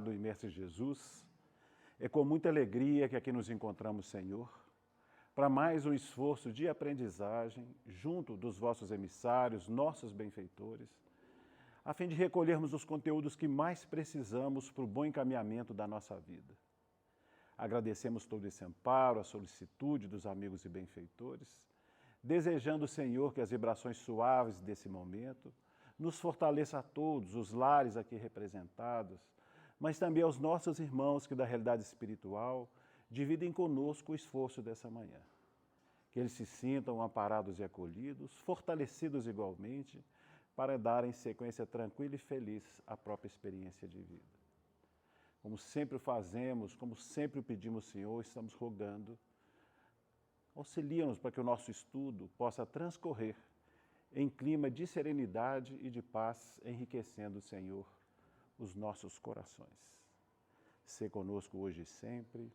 amado e mestre Jesus, é com muita alegria que aqui nos encontramos, Senhor, para mais um esforço de aprendizagem junto dos vossos emissários, nossos benfeitores, a fim de recolhermos os conteúdos que mais precisamos para o bom encaminhamento da nossa vida. Agradecemos todo esse amparo, a solicitude dos amigos e benfeitores, desejando, Senhor, que as vibrações suaves desse momento nos fortaleça a todos, os lares aqui representados, mas também aos nossos irmãos que da realidade espiritual dividem conosco o esforço dessa manhã. Que eles se sintam amparados e acolhidos, fortalecidos igualmente, para darem sequência tranquila e feliz à própria experiência de vida. Como sempre o fazemos, como sempre o pedimos, Senhor, estamos rogando, auxilia-nos para que o nosso estudo possa transcorrer em clima de serenidade e de paz, enriquecendo, Senhor, os nossos corações. Sê conosco hoje e sempre,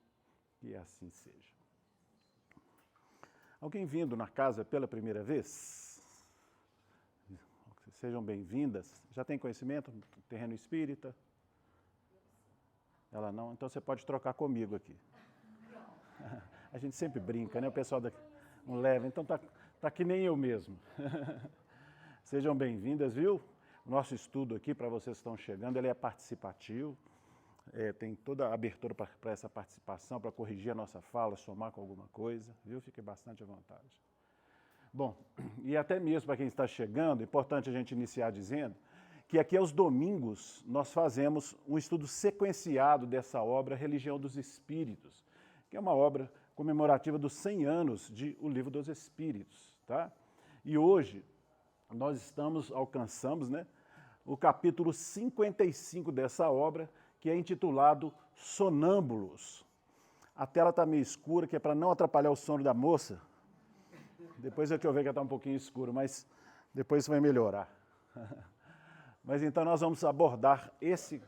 que assim seja. Alguém vindo na casa pela primeira vez? Sejam bem-vindas. Já tem conhecimento do terreno espírita? Ela não? Então você pode trocar comigo aqui. A gente sempre brinca, né? O pessoal daqui não leva, então tá que nem eu mesmo. Sejam bem-vindas, viu? O nosso estudo aqui, para vocês que estão chegando, ele é participativo. Tem toda a abertura para essa participação, para corrigir a nossa fala, somar com alguma coisa, viu? Fique bastante à vontade. Bom, e até mesmo para quem está chegando, é importante a gente iniciar dizendo que aqui aos domingos nós fazemos um estudo sequenciado dessa obra Religião dos Espíritos, que é uma obra comemorativa dos 100 anos de O Livro dos Espíritos, tá? E hoje nós alcançamos, né, o capítulo 55 dessa obra, que é intitulado Sonâmbulos. A tela está meio escura, que é para não atrapalhar o sono da moça. Depois é que eu vejo que está um pouquinho escuro, mas depois vai melhorar. Mas então nós vamos abordar esse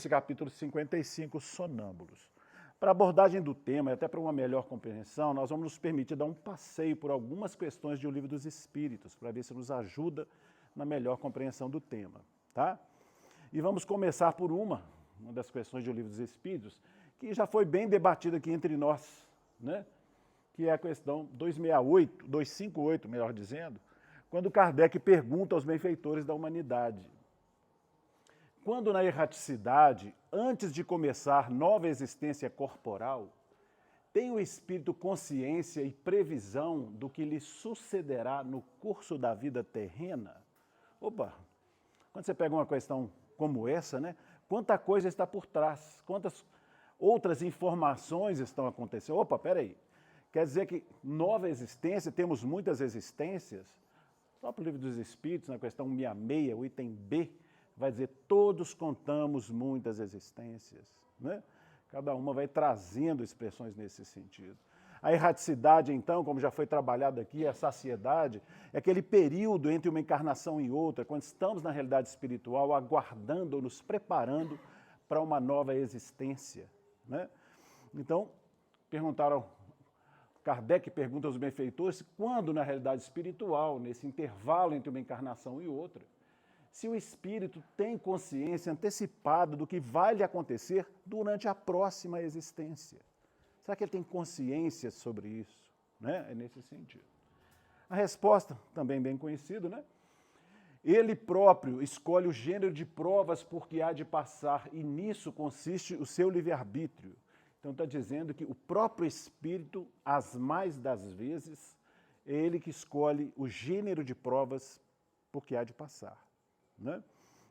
capítulo 55, Sonâmbulos. Para a abordagem do tema e até para uma melhor compreensão, nós vamos nos permitir dar um passeio por algumas questões de O Livro dos Espíritos, para ver se nos ajuda na melhor compreensão do tema, tá? E vamos começar por uma das questões de O Livro dos Espíritos, que já foi bem debatida aqui entre nós, né? Que é a questão 258, melhor dizendo, quando Kardec pergunta aos benfeitores da humanidade: quando na erraticidade, antes de começar nova existência corporal, tem o espírito consciência e previsão do que lhe sucederá no curso da vida terrena? Opa! Quando você pega uma questão como essa, né? Quanta coisa está por trás, quantas outras informações estão acontecendo. Opa, peraí. Quer dizer que nova existência, temos muitas existências? O próprio Livro dos Espíritos, na questão 66, o item B, vai dizer: todos contamos muitas existências, né? Cada uma vai trazendo expressões nesse sentido. A erraticidade, então, como já foi trabalhado aqui, a saciedade, é aquele período entre uma encarnação e outra, quando estamos na realidade espiritual, aguardando ou nos preparando para uma nova existência, né? Então, Kardec pergunta aos benfeitores quando, na realidade espiritual, nesse intervalo entre uma encarnação e outra, se o espírito tem consciência antecipada do que vai lhe acontecer durante a próxima existência. Será que ele tem consciência sobre isso? Né? É nesse sentido. A resposta, também bem conhecida, né? Ele próprio escolhe o gênero de provas por que há de passar, e nisso consiste o seu livre-arbítrio. Então está dizendo que o próprio espírito, as mais das vezes, é ele que escolhe o gênero de provas por que há de passar, né?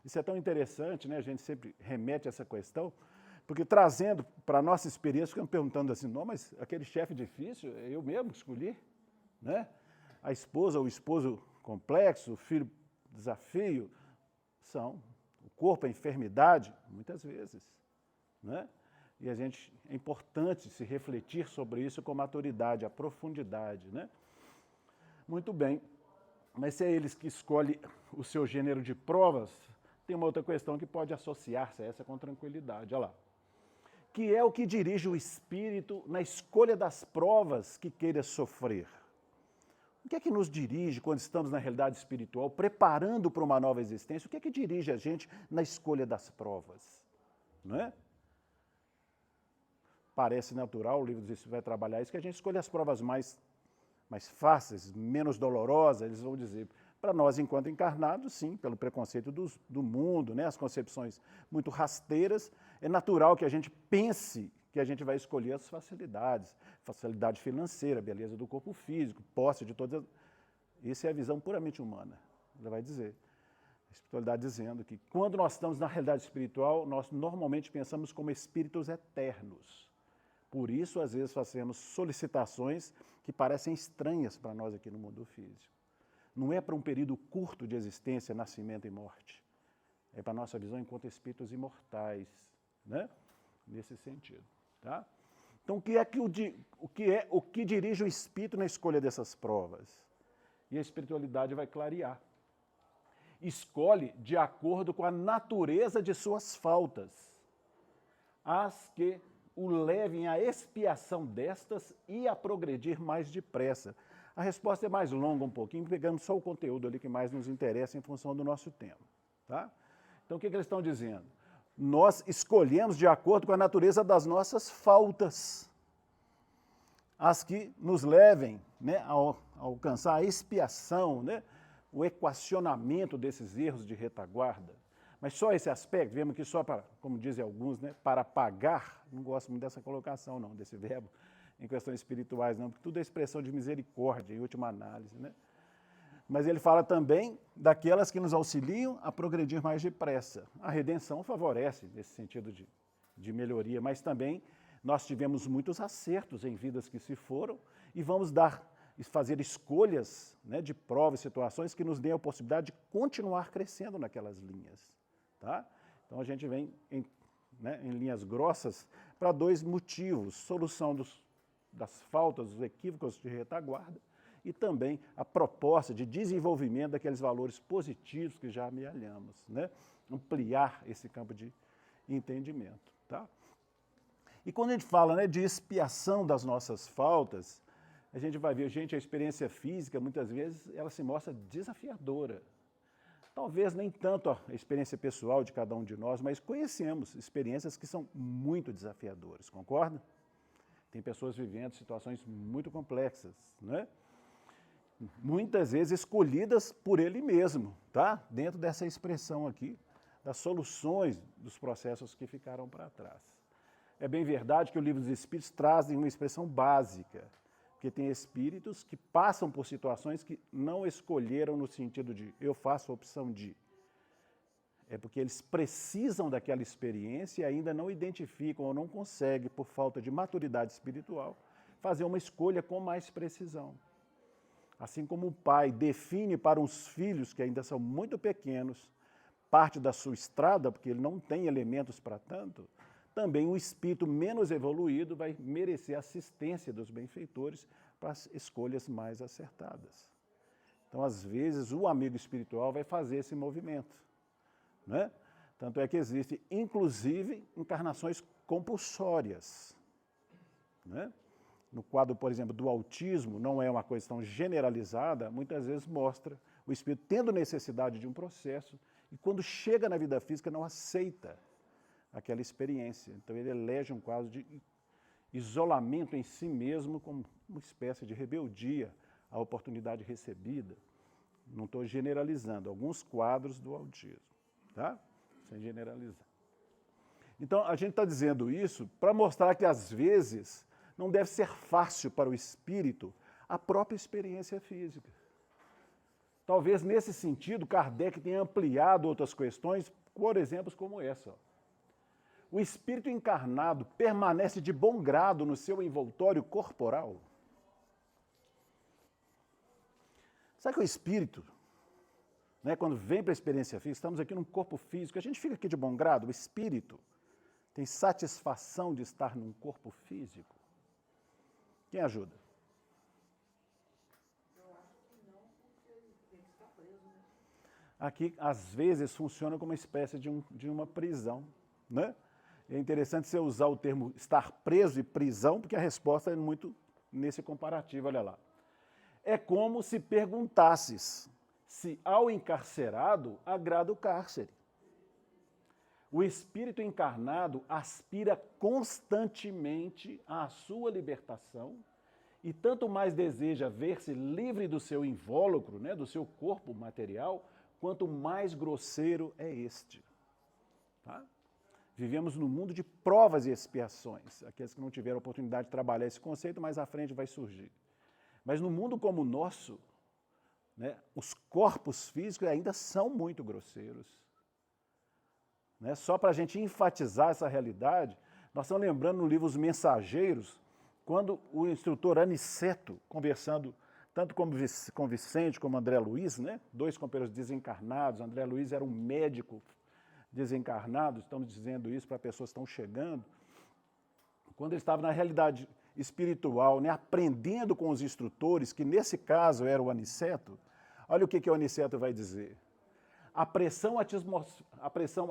Isso é tão interessante, né? A gente sempre remete a essa questão, porque trazendo para a nossa experiência, ficamos perguntando assim: não, mas aquele chefe difícil, eu mesmo escolhi, né? A esposa, o esposo complexo, o filho desafio, são o corpo, a enfermidade, muitas vezes, né? E é importante se refletir sobre isso com maturidade, a profundidade, né? Muito bem, mas se é eles que escolhem o seu gênero de provas, tem uma outra questão que pode associar-se a essa com tranquilidade, olha lá. Que é o que dirige o espírito na escolha das provas que queira sofrer. O que é que nos dirige quando estamos na realidade espiritual, preparando para uma nova existência? O que é que dirige a gente na escolha das provas? Não é? parece natural, o livro dos Espíritos vai trabalhar isso, que a gente escolhe as provas mais fáceis, menos dolorosas, eles vão dizer. Para nós, enquanto encarnados, sim, pelo preconceito do mundo, né, as concepções muito rasteiras, é natural que a gente pense que a gente vai escolher as facilidades, facilidade financeira, beleza do corpo físico, posse de todas. Isso é a visão puramente humana, ela vai dizer. A espiritualidade dizendo que quando nós estamos na realidade espiritual, nós normalmente pensamos como espíritos eternos. Por isso, às vezes, fazemos solicitações que parecem estranhas para nós aqui no mundo físico. Não é para um período curto de existência, nascimento e morte. É para a nossa visão enquanto espíritos imortais, né? Nesse sentido. Tá? Então, o que dirige o espírito na escolha dessas provas? E a espiritualidade vai clarear. Escolhe de acordo com a natureza de suas faltas, as que o levem à expiação destas e a progredir mais depressa. A resposta é mais longa um pouquinho, pegamos só o conteúdo ali que mais nos interessa em função do nosso tema. Tá? Então, o que eles estão dizendo? Nós escolhemos de acordo com a natureza das nossas faltas, as que nos levem, né, a alcançar a expiação, né, o equacionamento desses erros de retaguarda. Mas só esse aspecto, vemos que só para, como dizem alguns, né, para pagar, não gosto muito dessa colocação não, desse verbo, em questões espirituais não, porque tudo é expressão de misericórdia, em última análise, né? Mas ele fala também daquelas que nos auxiliam a progredir mais depressa. A redenção favorece nesse sentido de melhoria, mas também nós tivemos muitos acertos em vidas que se foram e vamos fazer escolhas, né, de provas e situações que nos deem a possibilidade de continuar crescendo naquelas linhas. Tá? Então a gente vem em linhas grossas para dois motivos: solução das faltas, dos equívocos de retaguarda e também a proposta de desenvolvimento daqueles valores positivos que já amealhamos, né? Ampliar esse campo de entendimento. Tá? E quando a gente fala, né, de expiação das nossas faltas, a gente vai ver, a experiência física, muitas vezes, ela se mostra desafiadora. Talvez nem tanto a experiência pessoal de cada um de nós, mas conhecemos experiências que são muito desafiadoras, concorda? Tem pessoas vivendo situações muito complexas, né? Muitas vezes escolhidas por ele mesmo, tá? Dentro dessa expressão aqui, das soluções dos processos que ficaram para trás. É bem verdade que o Livro dos Espíritos traz uma expressão básica, porque tem espíritos que passam por situações que não escolheram no sentido de eu faço a opção de. É porque eles precisam daquela experiência e ainda não identificam ou não conseguem, por falta de maturidade espiritual, fazer uma escolha com mais precisão. Assim como o pai define para os filhos, que ainda são muito pequenos, parte da sua estrada, porque ele não tem elementos para tanto, também o espírito menos evoluído vai merecer assistência dos benfeitores para as escolhas mais acertadas. Então, às vezes, o amigo espiritual vai fazer esse movimento, né? Tanto é que existe, inclusive, encarnações compulsórias, né? No quadro, por exemplo, do autismo, não é uma coisa tão generalizada, muitas vezes mostra o espírito tendo necessidade de um processo e quando chega na vida física não aceita aquela experiência. Então ele elege um quadro de isolamento em si mesmo como uma espécie de rebeldia à oportunidade recebida. Não estou generalizando, alguns quadros do autismo, tá? Sem generalizar. Então a gente está dizendo isso para mostrar que às vezes não deve ser fácil para o espírito a própria experiência física. Talvez nesse sentido Kardec tenha ampliado outras questões, por exemplos como essa. Ó. O espírito encarnado permanece de bom grado no seu envoltório corporal? Sabe que o espírito, né, quando vem para a experiência física, estamos aqui num corpo físico, a gente fica aqui de bom grado, o espírito tem satisfação de estar num corpo físico? Quem ajuda? Eu acho que não, porque ele tem que estar preso, né? Aqui, às vezes, funciona como uma espécie de uma prisão, né? É interessante você usar o termo estar preso e prisão, porque a resposta é muito nesse comparativo, olha lá. É como se perguntasses se ao encarcerado agrada o cárcere. O espírito encarnado aspira constantemente à sua libertação e tanto mais deseja ver-se livre do seu invólucro, né, do seu corpo material, quanto mais grosseiro é este. Tá? Vivemos num mundo de provas e expiações. Aqueles que não tiveram oportunidade de trabalhar esse conceito, mais à frente vai surgir. Mas no mundo como o nosso, né, os corpos físicos ainda são muito grosseiros. Né? Só para a gente enfatizar essa realidade, nós estamos lembrando no livro Os Mensageiros, quando o instrutor Aniceto, conversando tanto com Vicente como André Luiz, né, dois companheiros desencarnados, André Luiz era um médico desencarnado, estamos dizendo isso para pessoas que estão chegando, quando ele estava na realidade espiritual, né, aprendendo com os instrutores, que nesse caso era o Aniceto, olha o que o Aniceto vai dizer. A pressão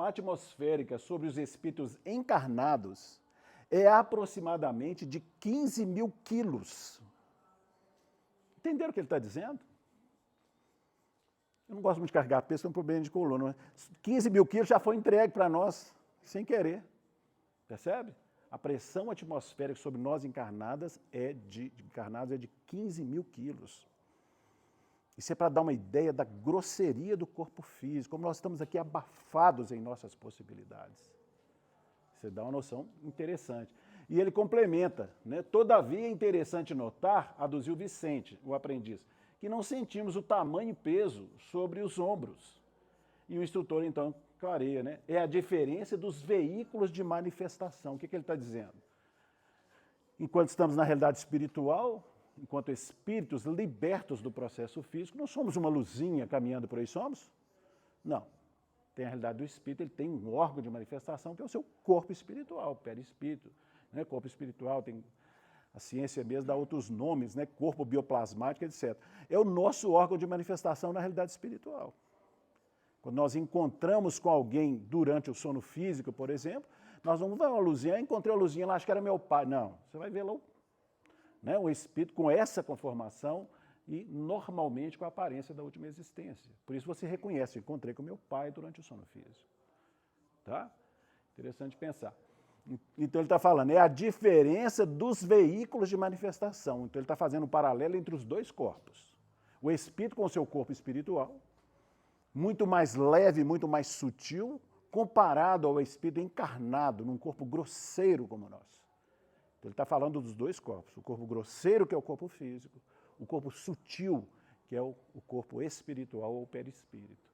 atmosférica sobre os espíritos encarnados é aproximadamente de 15 mil quilos. Entenderam o que ele está dizendo? Eu não gosto muito de carregar peso, tem um problema de coluna. Mas 15 mil quilos já foi entregue para nós, sem querer. Percebe? A pressão atmosférica sobre nós encarnados é de 15 mil quilos. Isso é para dar uma ideia da grosseria do corpo físico, como nós estamos aqui abafados em nossas possibilidades. Você dá uma noção interessante. E ele complementa, né? Todavia é interessante notar, aduziu Vicente, o aprendiz, que não sentimos o tamanho e peso sobre os ombros. E o instrutor, então, clareia, né? É a diferença dos veículos de manifestação. O que ele está dizendo? Enquanto estamos na realidade espiritual, enquanto espíritos libertos do processo físico, não somos uma luzinha caminhando por aí, somos? Não. Tem a realidade do espírito, ele tem um órgão de manifestação que é o seu corpo espiritual, perispírito. Né? Corpo espiritual, tem a ciência mesmo dá outros nomes, né? Corpo bioplasmático, etc. É o nosso órgão de manifestação na realidade espiritual. Quando nós encontramos com alguém durante o sono físico, por exemplo, nós vamos ver uma luzinha, encontrei uma luzinha lá, acho que era meu pai. Não, você vai ver lá né, o espírito com essa conformação e normalmente com a aparência da última existência. Por isso você reconhece, encontrei com meu pai durante o sono físico. Tá? Interessante pensar. Então ele está falando, é a diferença dos veículos de manifestação. Então ele está fazendo um paralelo entre os dois corpos. O espírito com o seu corpo espiritual, muito mais leve, muito mais sutil, comparado ao espírito encarnado num corpo grosseiro como o nosso. Então ele está falando dos dois corpos, o corpo grosseiro, que é o corpo físico, o corpo sutil, que é o corpo espiritual ou perispírito.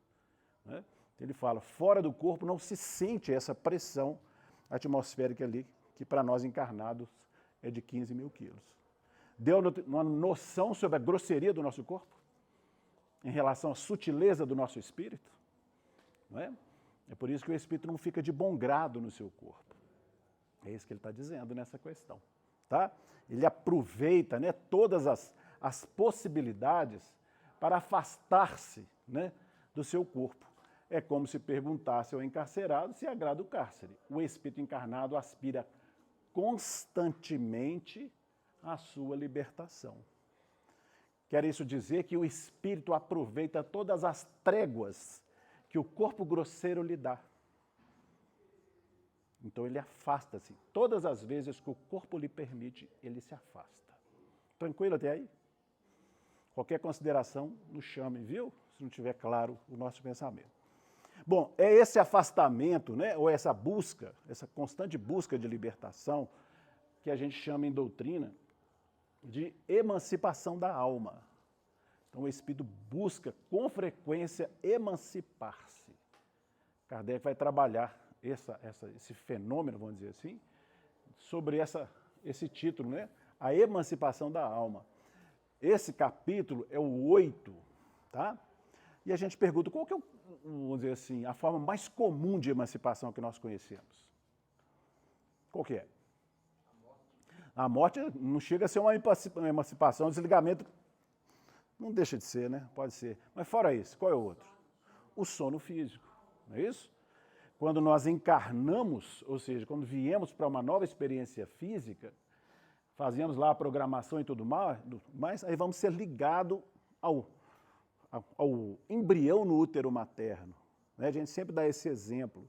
Né? Ele fala, fora do corpo não se sente essa pressão atmosférica ali, que para nós encarnados é de 15 mil quilos. Deu uma noção sobre a grosseria do nosso corpo, em relação à sutileza do nosso espírito? Não é? É por isso que o espírito não fica de bom grado no seu corpo. É isso que ele está dizendo nessa questão. Tá? Ele aproveita, né, todas as possibilidades para afastar-se, né, do seu corpo. É como se perguntasse ao encarcerado se agrada o cárcere. O espírito encarnado aspira constantemente à sua libertação. Quer isso dizer que o espírito aproveita todas as tréguas que o corpo grosseiro lhe dá. Então ele afasta-se. Todas as vezes que o corpo lhe permite, ele se afasta. Tranquilo até aí? Qualquer consideração, nos chame, viu? Se não tiver claro o nosso pensamento. Bom, é esse afastamento, né, ou essa busca, essa constante busca de libertação, que a gente chama em doutrina de emancipação da alma. Então o espírito busca com frequência emancipar-se. Kardec vai trabalhar esse fenômeno, vamos dizer assim, sobre esse título, né? A emancipação da alma. Esse capítulo é o 8, tá? E a gente pergunta, qual que é, vamos dizer assim, a forma mais comum de emancipação que nós conhecemos? Qual que é? A morte não chega a ser uma emancipação, um desligamento, não deixa de ser, né? Pode ser. Mas fora isso, qual é o outro? O sono físico, não é isso? Quando nós encarnamos, ou seja, quando viemos para uma nova experiência física, fazíamos lá a programação e tudo mais, aí vamos ser ligados ao embrião no útero materno. Né? A gente sempre dá esse exemplo.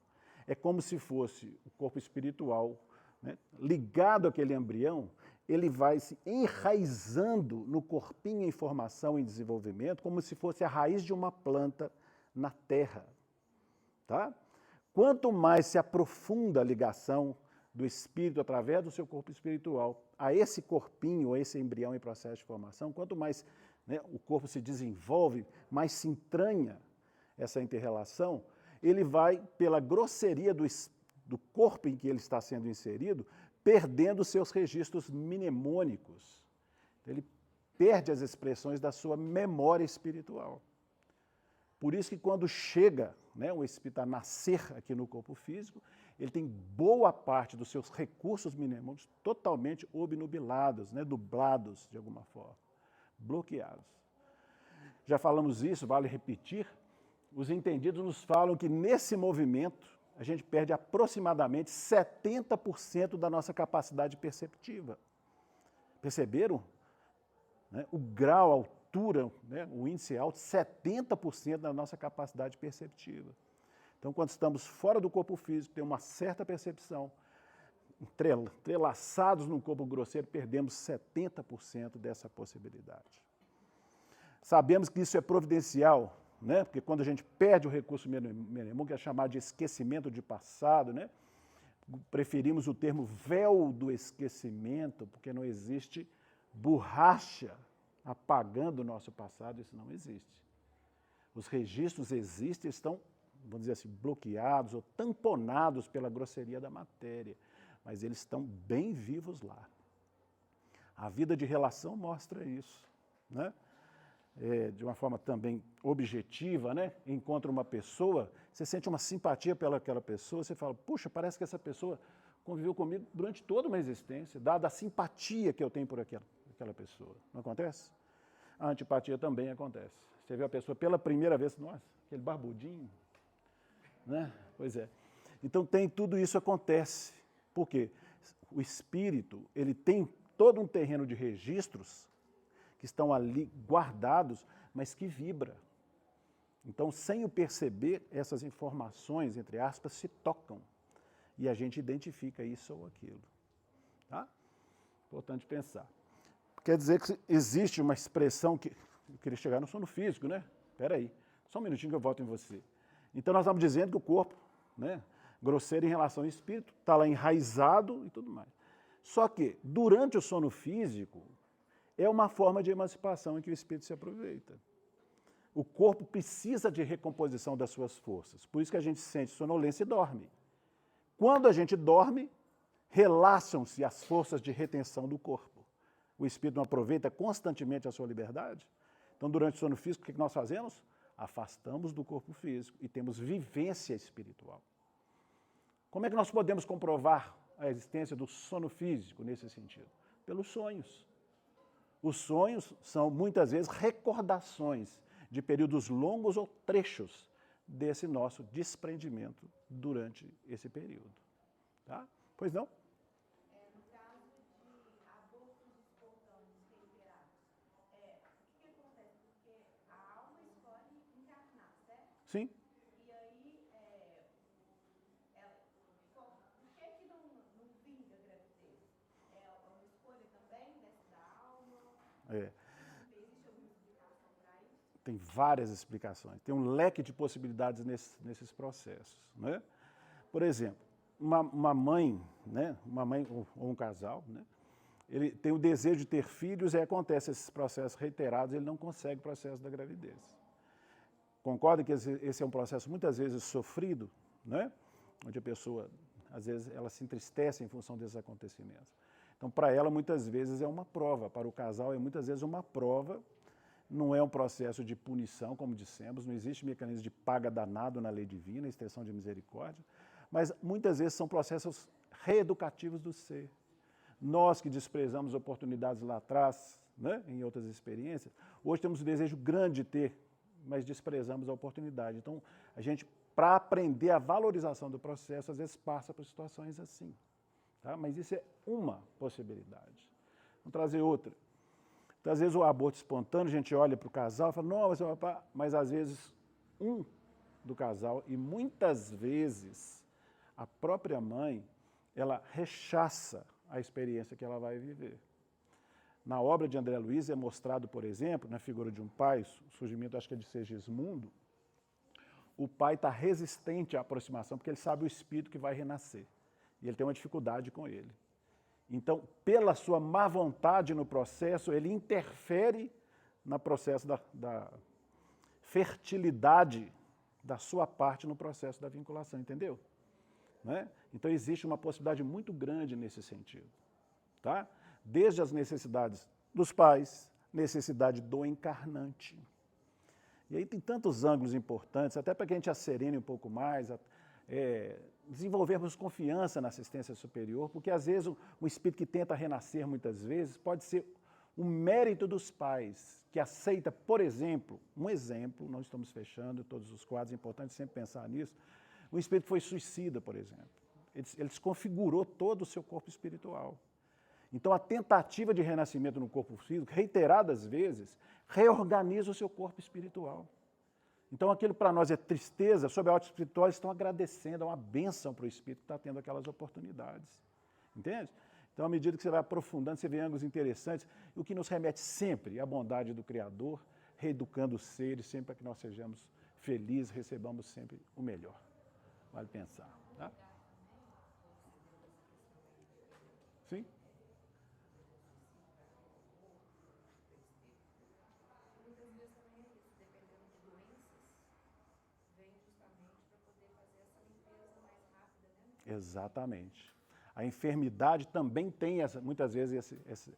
é como se fosse o corpo espiritual, né, ligado àquele embrião, ele vai se enraizando no corpinho em formação e desenvolvimento, como se fosse a raiz de uma planta na terra. Tá? Quanto mais se aprofunda a ligação do espírito através do seu corpo espiritual a esse corpinho, a esse embrião em processo de formação, quanto mais, né, o corpo se desenvolve, mais se entranha essa inter-relação, ele vai, pela grosseria do corpo em que ele está sendo inserido, perdendo seus registros mnemônicos. Ele perde as expressões da sua memória espiritual. Por isso que quando chega, né, o espírito a nascer aqui no corpo físico, ele tem boa parte dos seus recursos mnemônicos totalmente obnubilados, né, dublados de alguma forma, bloqueados. Já falamos isso, vale repetir. Os entendidos nos falam que nesse movimento a gente perde aproximadamente 70% da nossa capacidade perceptiva. Perceberam? Né? O grau, a altura, né? O índice é alto, 70% da nossa capacidade perceptiva. Então, quando estamos fora do corpo físico, tem uma certa percepção, entrelaçados no corpo grosseiro, perdemos 70% dessa possibilidade. Sabemos que isso é providencial, né? Porque quando a gente perde o recurso mnemônico, que é chamado de esquecimento de passado, né? Preferimos o termo véu do esquecimento, porque não existe borracha apagando o nosso passado, isso não existe. Os registros existem, estão, vamos dizer assim, bloqueados ou tamponados pela grosseria da matéria, mas eles estão bem vivos lá. A vida de relação mostra isso, né? De uma forma também objetiva, né? Encontra uma pessoa, você sente uma simpatia pelaquela pessoa, você fala, puxa, parece que essa pessoa conviveu comigo durante toda uma existência, dada a simpatia que eu tenho por aquela pessoa. Não acontece? A antipatia também acontece. Você vê a pessoa pela primeira vez, nossa, aquele barbudinho, né? Pois é. Então tudo isso acontece. Por quê? O espírito, ele tem todo um terreno de registros que estão ali guardados, mas que vibra. Então, sem o perceber, essas informações, entre aspas, se tocam. E a gente identifica isso ou aquilo. Tá? Importante pensar. Quer dizer que existe uma expressão que... Eu queria chegar no sono físico, né? Espera aí, só um minutinho que eu volto em você. Então, nós estamos dizendo que o corpo, né, grosseiro em relação ao espírito, está lá enraizado e tudo mais. Só que, durante o sono físico, é uma forma de emancipação em que o espírito se aproveita. O corpo precisa de recomposição das suas forças. Por isso que a gente sente sonolência e dorme. Quando a gente dorme, relaxam-se as forças de retenção do corpo. O espírito não aproveita constantemente a sua liberdade. Então, durante o sono físico, o que nós fazemos? Afastamos do corpo físico e temos vivência espiritual. Como é que nós podemos comprovar a existência do sono físico nesse sentido? Pelos sonhos. Os sonhos são, muitas vezes, recordações de períodos longos ou trechos desse nosso desprendimento durante esse período. Tá? Pois não? No caso de abortos espontâneos reiterados, o que acontece? Porque a alma escolhe encarnar, certo? Sim. E aí, por que não vinga a gravidez? É uma escolha também da alma? Existe alguma explicação para isso? Tem várias explicações. Tem um leque de possibilidades nesses processos. Né? Por exemplo, uma mãe, né? Uma mãe ou um casal, né? Ele tem o desejo de ter filhos e acontece esses processos reiterados, ele não consegue o processo da gravidez. Concorda que esse é um processo muitas vezes sofrido, né? Onde a pessoa, às vezes, ela se entristece em função desses acontecimentos. Então, para ela, muitas vezes é uma prova, para o casal é muitas vezes uma prova, não é um processo de punição, como dissemos, não existe mecanismo de paga danado na lei divina, extensão de misericórdia, mas muitas vezes são processos reeducativos do ser. Nós que desprezamos oportunidades lá atrás, né, em outras experiências, hoje temos um desejo grande de ter, mas desprezamos a oportunidade. Então, a gente, para aprender a valorização do processo, às vezes passa por situações assim. Tá? Mas isso é uma possibilidade. Vamos trazer outra. Então, às vezes o aborto espontâneo, a gente olha para o casal e fala, não, mas às vezes um do casal, e muitas vezes a própria mãe, ela rechaça a experiência que ela vai viver. Na obra de André Luiz é mostrado, por exemplo, na figura de um pai, o surgimento acho que é de Segismundo, o pai está resistente à aproximação porque ele sabe o espírito que vai renascer. E ele tem uma dificuldade com ele. Então, pela sua má vontade no processo, ele interfere no processo da fertilidade da sua parte no processo da vinculação, entendeu? Né? Então, existe uma possibilidade muito grande nesse sentido. Tá? Desde as necessidades dos pais, necessidade do encarnante. E aí tem tantos ângulos importantes, até para que a gente acerene um pouco mais, desenvolvermos confiança na assistência superior, porque às vezes o espírito que tenta renascer muitas vezes pode ser o mérito dos pais, que aceita, por exemplo, não estamos fechando todos os quadros, é importante sempre pensar nisso, um espírito que foi suicida, por exemplo. Ele desconfigurou todo o seu corpo espiritual. Então, a tentativa de renascimento no corpo físico, reiteradas vezes, reorganiza o seu corpo espiritual. Então, aquilo para nós é tristeza, sob a ótica espiritual, eles estão agradecendo, é uma bênção para o espírito que está tendo aquelas oportunidades. Entende? Então, à medida que você vai aprofundando, você vê ângulos interessantes, o que nos remete sempre à bondade do Criador, reeducando os seres, sempre para que nós sejamos felizes, recebamos sempre o melhor. Vale pensar. Tá? Sim? Muitas vezes também é isso, dependendo de doenças, vem justamente para poder fazer essa limpeza mais rápida, né? Exatamente. A enfermidade também tem, muitas vezes,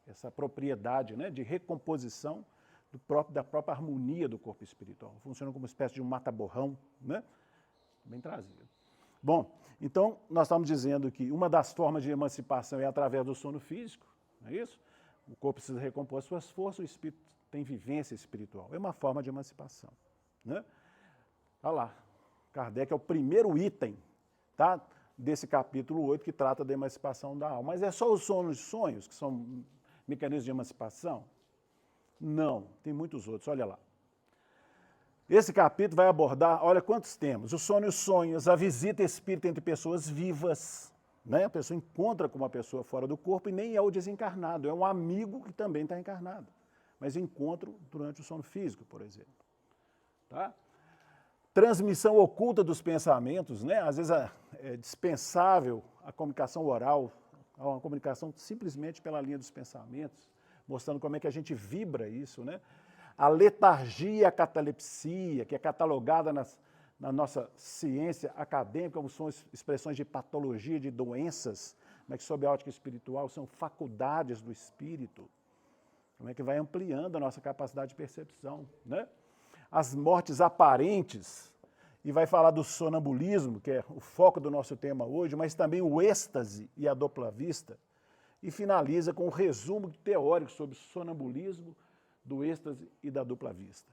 essa propriedade, né, de recomposição da própria harmonia do corpo espiritual. Funciona como uma espécie de um mata-borrão, né? Bem trazido. Bom, então, nós estamos dizendo que uma das formas de emancipação é através do sono físico, não é isso? O corpo precisa recompor suas forças, o espírito tem vivência espiritual. É uma forma de emancipação. Né? Olha lá, Kardec é o primeiro item, tá, desse capítulo 8 que trata da emancipação da alma. Mas é só os sonos e sonhos que são mecanismos de emancipação? Não, tem muitos outros, olha lá. Esse capítulo vai abordar, olha quantos temas, o sono e os sonhos, a visita espírita entre pessoas vivas, né? A pessoa encontra com uma pessoa fora do corpo e nem é o desencarnado, é um amigo que também está encarnado, mas encontro durante o sono físico, por exemplo. Tá? Transmissão oculta dos pensamentos, né? Às vezes é dispensável a comunicação oral, uma comunicação simplesmente pela linha dos pensamentos, mostrando como é que a gente vibra isso, né? A letargia, a catalepsia, que é catalogada na nossa ciência acadêmica, como são expressões de patologia, de doenças, mas que sob a ótica espiritual são faculdades do espírito, como é que vai ampliando a nossa capacidade de percepção, né? As mortes aparentes, e vai falar do sonambulismo, que é o foco do nosso tema hoje, mas também o êxtase e a dupla vista, e finaliza com um resumo teórico sobre o sonambulismo, do êxtase e da dupla vista.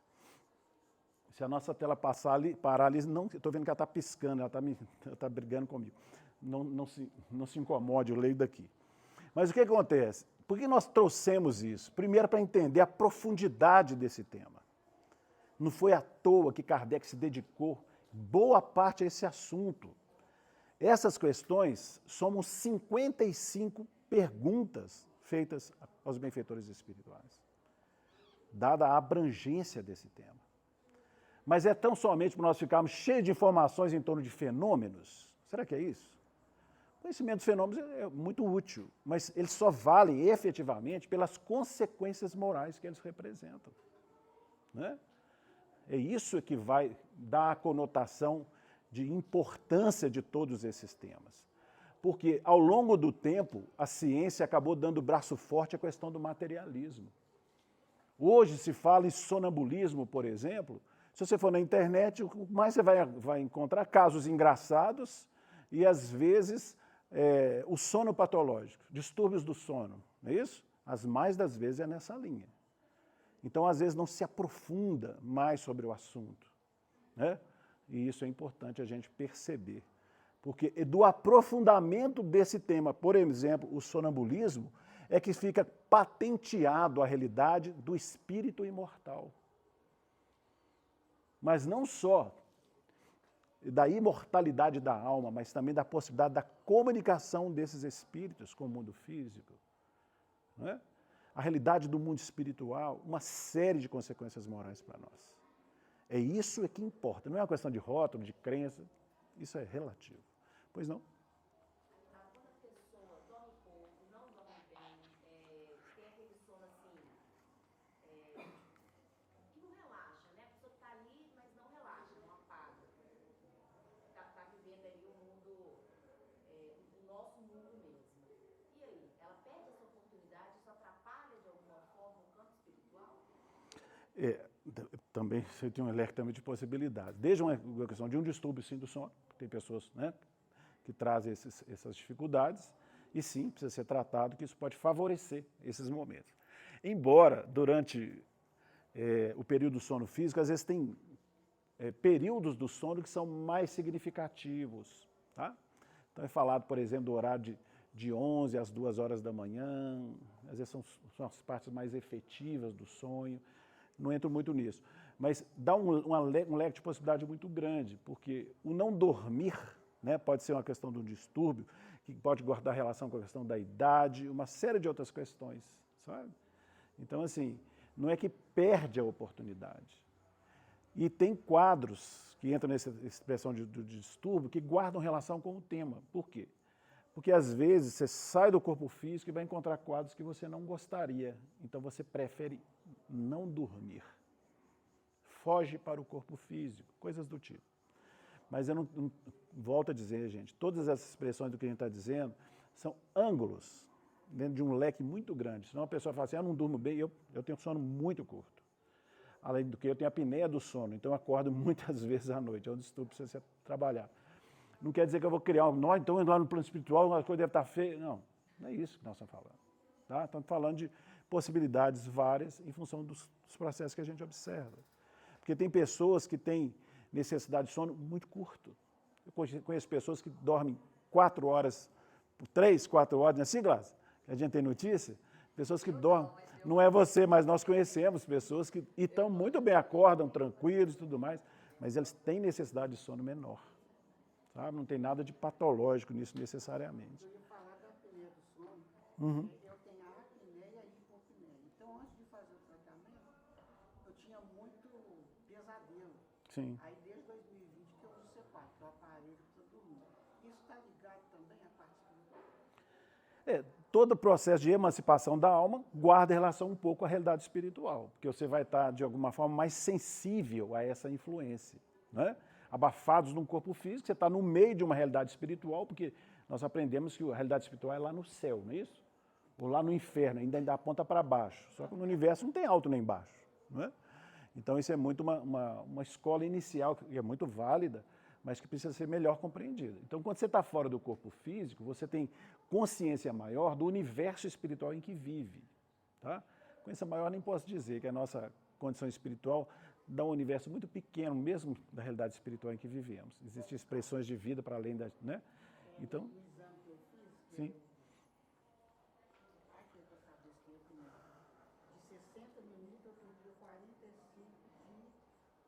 Se a nossa tela parar ali, estou vendo que ela está piscando, ela está brigando comigo. Não se incomode, eu leio daqui. Mas o que acontece? Por que nós trouxemos isso? Primeiro, para entender a profundidade desse tema. Não foi à toa que Kardec se dedicou boa parte a esse assunto. Essas questões somos 55 perguntas feitas aos benfeitores espirituais, dada a abrangência desse tema. Mas é tão somente para nós ficarmos cheios de informações em torno de fenômenos? Será que é isso? O conhecimento dos fenômenos é muito útil, mas eles só valem efetivamente pelas consequências morais que eles representam. Né? É isso que vai dar a conotação de importância de todos esses temas. Porque, ao longo do tempo, a ciência acabou dando braço forte à questão do materialismo. Hoje se fala em sonambulismo, por exemplo. Se você for na internet, o mais você vai encontrar casos engraçados e, às vezes, o sono patológico, distúrbios do sono, não é isso? As mais das vezes é nessa linha. Então, às vezes, não se aprofunda mais sobre o assunto, né? E isso é importante a gente perceber. Porque do aprofundamento desse tema, por exemplo, o sonambulismo, é que fica patenteado a realidade do espírito imortal. Mas não só da imortalidade da alma, mas também da possibilidade da comunicação desses espíritos com o mundo físico. Não é? A realidade do mundo espiritual, uma série de consequências morais para nós. É isso que importa, não é uma questão de rótulo, de crença, isso é relativo. Pois não? Quando a pessoa dorme pouco, não dorme bem, tem aquele sono assim, que não relaxa, né? A pessoa está ali, mas não relaxa, não apaga. Está vivendo ali o mundo, o nosso mundo mesmo. E aí, ela perde essa oportunidade, isso atrapalha de alguma forma o campo espiritual? Também você tem um leque também de possibilidades. Desde uma questão de um distúrbio sim do sono, tem pessoas, né, que trazem essas dificuldades, e sim, precisa ser tratado, que isso pode favorecer esses momentos. Embora, durante o período do sono físico, às vezes tem períodos do sono que são mais significativos. Tá? Então é falado, por exemplo, do horário de 11 às 2 horas da manhã, às vezes são as partes mais efetivas do sonho, não entro muito nisso. Mas dá um leque de possibilidade muito grande, porque o não dormir, né, pode ser uma questão de um distúrbio, que pode guardar relação com a questão da idade, uma série de outras questões, sabe? Então, assim, não é que perde a oportunidade. E tem quadros que entram nessa expressão do distúrbio que guardam relação com o tema. Por quê? Porque, às vezes, você sai do corpo físico e vai encontrar quadros que você não gostaria. Então, você prefere não dormir. Foge para o corpo físico, coisas do tipo. Mas eu não volto a dizer, gente, todas essas expressões do que a gente está dizendo são ângulos dentro de um leque muito grande. Senão a pessoa fala assim, eu não durmo bem, eu tenho sono muito curto. Além do que eu tenho a apneia do sono, então eu acordo muitas vezes à noite, é um distúrbio para você trabalhar. Não quer dizer que eu vou criar então lá no plano espiritual a coisa deve estar feia. Não é isso que nós estamos falando. Tá? Estamos falando de possibilidades várias em função dos processos que a gente observa. Porque tem pessoas que têm necessidade de sono muito curto. Eu conheço pessoas que dormem 4 horas, 3, 4 horas, não é assim, Glass? A gente tem notícia? Pessoas que dormem, não é você, mas nós conhecemos pessoas que estão muito bem, acordam tranquilos e tudo mais, mas eles têm necessidade de sono menor. Sabe? Não tem nada de patológico nisso necessariamente. Eu ia falar da apneia do sono. Eu tenho a apneia e a hipopneia. Então, antes de fazer o tratamento, eu tinha muito pesadelo. Sim. Aí, desde 2020 que eu uso o C4, que é o aparelho para dormir. Isso está ligado também à parte espiritual? Todo o processo de emancipação da alma guarda relação um pouco à realidade espiritual, porque você vai estar, de alguma forma, mais sensível a essa influência. Né? Abafados num corpo físico, você está no meio de uma realidade espiritual, porque nós aprendemos que a realidade espiritual é lá no céu, não é isso? Ou lá no inferno, ainda aponta para baixo. Só que no universo não tem alto nem baixo. Não é? Então isso é muito uma escola inicial, que é muito válida, mas que precisa ser melhor compreendida. Então, quando você está fora do corpo físico, você tem consciência maior do universo espiritual em que vive. Tá? Consciência maior nem posso dizer que a nossa condição espiritual dá um universo muito pequeno, mesmo da realidade espiritual em que vivemos. Existem expressões de vida para além da... Né? Então, O exame que eu fiz, sim. aqui para saber se eu tenho, de 60 minutos eu perdi 45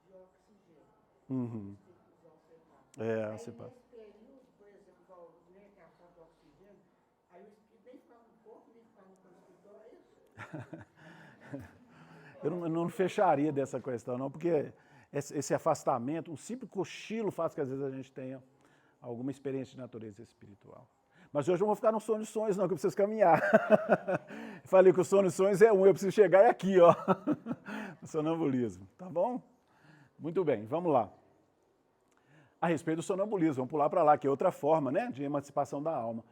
de oxigênio. Uhum. Aí, você passa. nesse período, por exemplo, igual, né, que é a falta de oxigênio, aí o espírito nem ficava no corpo, nem ficava no plano espiritual, é isso? Eu não fecharia dessa questão, não, porque esse afastamento, um simples cochilo faz que às vezes a gente tenha alguma experiência de natureza espiritual. Mas hoje eu não vou ficar no sono de sonhos, não, que eu preciso caminhar. Falei que o sono de sonhos é eu preciso chegar aqui, ó, no sonambulismo, tá bom? Muito bem, vamos lá. A respeito do sonambulismo, vamos pular para lá, que é outra forma, né, de emancipação da alma.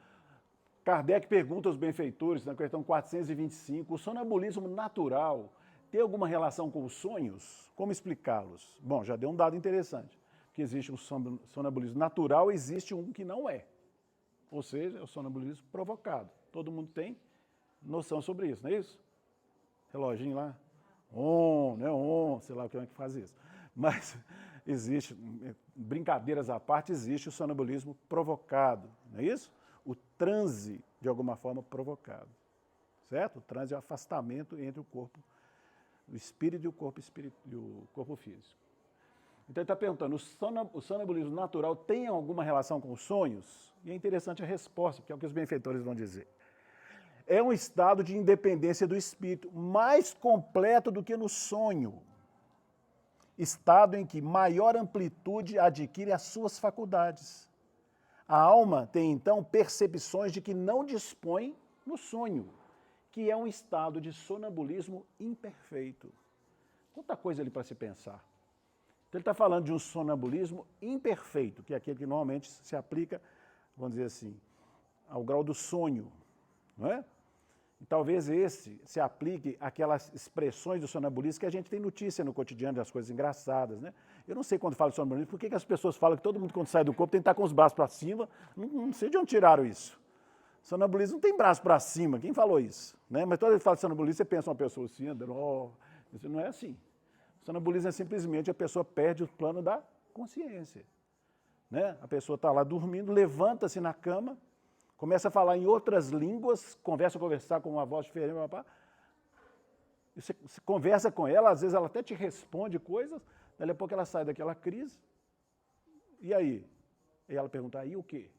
Kardec pergunta aos benfeitores, na questão 425, o sonambulismo natural tem alguma relação com os sonhos? Como explicá-los? Bom, já deu um dado interessante, que existe um sonambulismo natural, existe um que não é. Ou seja, é o sonambulismo provocado. Todo mundo tem noção sobre isso, não é isso? Reloginho lá, né, sei lá o que é que faz isso. Mas existe, brincadeiras à parte, existe o sonambulismo provocado, não é isso? O transe, de alguma forma, provocado, certo? O transe é o afastamento entre o corpo, o espírito e o corpo físico. Então ele está perguntando, o sonambulismo natural tem alguma relação com os sonhos? E é interessante a resposta, porque é o que os benfeitores vão dizer. É um estado de independência do espírito, mais completo do que no sonho. Estado em que maior amplitude adquire as suas faculdades. A alma tem, então, percepções de que não dispõe no sonho, que é um estado de sonambulismo imperfeito. Quanta coisa ali para se pensar. Então, ele está falando de um sonambulismo imperfeito, que é aquele que normalmente se aplica, vamos dizer assim, ao grau do sonho, não é? E talvez esse se aplique àquelas expressões do sonambulismo que a gente tem notícia no cotidiano das coisas engraçadas, né? Eu não sei quando falo de sonambulismo, por que as pessoas falam que todo mundo quando sai do corpo tem que estar com os braços para cima, não sei de onde tiraram isso. Sonambulismo não tem braço para cima, quem falou isso? Né? Mas toda vez que fala de sonambulismo, você pensa uma pessoa assim, isso não é assim. Sonambulismo é simplesmente a pessoa perde o plano da consciência. Né? A pessoa está lá dormindo, levanta-se na cama, começa a falar em outras línguas, conversar com uma voz diferente, você conversa com ela, às vezes ela até te responde coisas, daí a pouco ela sai daquela crise, e aí? E ela pergunta, aí o quê?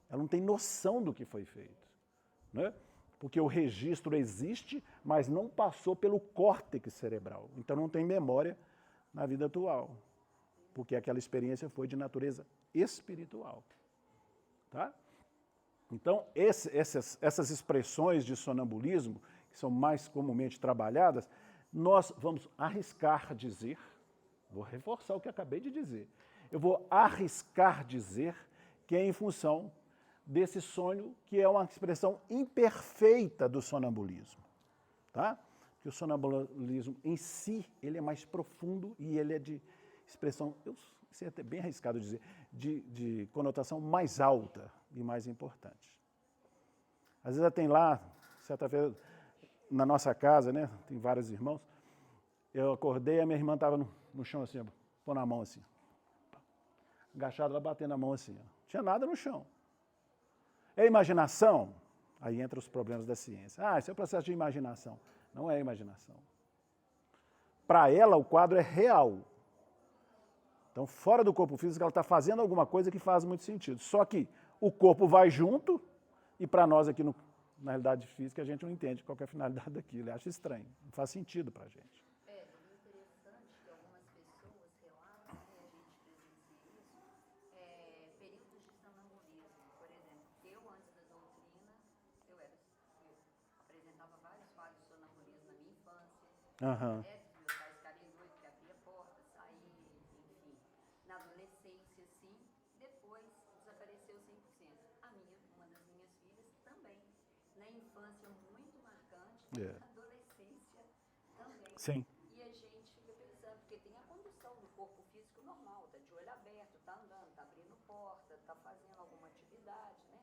Ela não tem noção do que foi feito. Né? Porque o registro existe, mas não passou pelo córtex cerebral. Então não tem memória na vida atual. Porque aquela experiência foi de natureza espiritual. Tá? Então, essas expressões de sonambulismo, que são mais comumente trabalhadas, nós vamos arriscar dizer, vou reforçar o que acabei de dizer, eu vou arriscar dizer que é em função desse sonho que é uma expressão imperfeita do sonambulismo. Tá? Que o sonambulismo em si, ele é mais profundo e ele é de expressão, isso é até bem arriscado dizer, de conotação mais alta e mais importante. Às vezes tem lá, certa vez, na nossa casa, né, tem vários irmãos, eu acordei, a minha irmã estava no chão assim, pôr na mão assim, agachada, ela batendo a mão assim, não tinha nada no chão. É imaginação? Aí entra os problemas da ciência. Isso é o processo de imaginação. Não é imaginação. Para ela, o quadro é real. Então, fora do corpo físico, ela está fazendo alguma coisa que faz muito sentido. Só que o corpo vai junto e para nós aqui na realidade física, a gente não entende qual é a finalidade daquilo. Ele acha estranho. Não faz sentido para a gente. É interessante que algumas pessoas relatam, e a gente presencia isso, períodos de sonambulismo. Por exemplo, eu antes da doutrina, eu apresentava vários quadros de sonambulismo na minha infância. Aham. Meus pais ficarem doidos, que abria a porta, saía, enfim. Na adolescência, sim. Depois desapareceu 100%. Uma das minhas filhas também. Na infância, muito marcante. Na adolescência, também. Sim. E a gente fica pensando, porque tem a condução do corpo físico normal, tá de olho aberto, tá andando, tá abrindo porta, tá fazendo alguma atividade, né?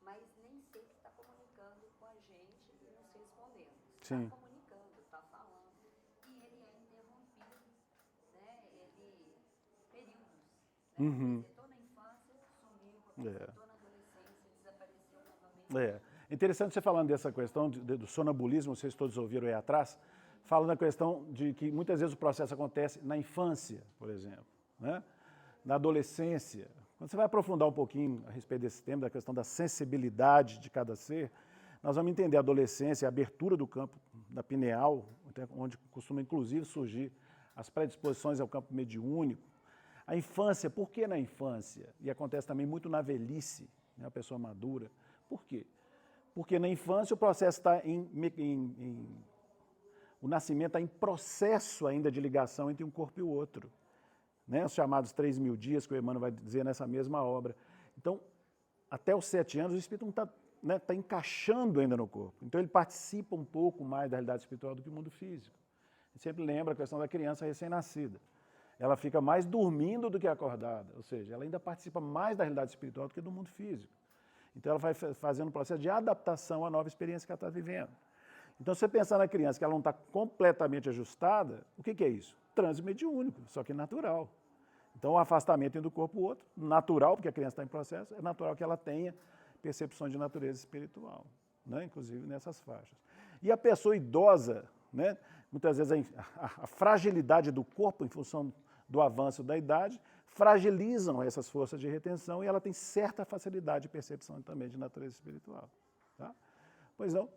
Mas nem sempre está comunicando com a gente e nos respondendo. Sim. Está comunicando, está falando. E ele é interrompido, né? Períodos. Né? Apresentou na infância, sumiu, apresentou na adolescência, desapareceu novamente. É interessante você falando dessa questão do sonambulismo, vocês todos ouviram aí atrás, falando da questão de que muitas vezes o processo acontece na infância, por exemplo, né? Na adolescência. Quando você vai aprofundar um pouquinho a respeito desse tema, da questão da sensibilidade de cada ser, nós vamos entender a adolescência, a abertura do campo da pineal, onde costuma inclusive surgir as predisposições ao campo mediúnico. A infância, por que na infância? E acontece também muito na velhice, né, a pessoa madura. Por quê? Porque na infância o processo está o nascimento está em processo ainda de ligação entre um corpo e o outro. Né? Os chamados 3.000 dias, que o Emmanuel vai dizer nessa mesma obra. Então, até os 7 anos, o espírito não está, né, tá encaixando ainda no corpo. Então, ele participa um pouco mais da realidade espiritual do que o mundo físico. A gente sempre lembra a questão da criança recém-nascida. Ela fica mais dormindo do que acordada, ou seja, ela ainda participa mais da realidade espiritual do que do mundo físico. Então, ela vai fazendo um processo de adaptação à nova experiência que ela está vivendo. Então, se você pensar na criança que ela não está completamente ajustada, o que é isso? Transe mediúnico, só que natural. Então, o afastamento entre o corpo e o outro, natural, porque a criança está em processo, é natural que ela tenha percepções de natureza espiritual, né? Inclusive nessas faixas. E a pessoa idosa, né? Muitas vezes a fragilidade do corpo em função do avanço da idade, fragilizam essas forças de retenção e ela tem certa facilidade de percepção também de natureza espiritual. Tá? Pois não?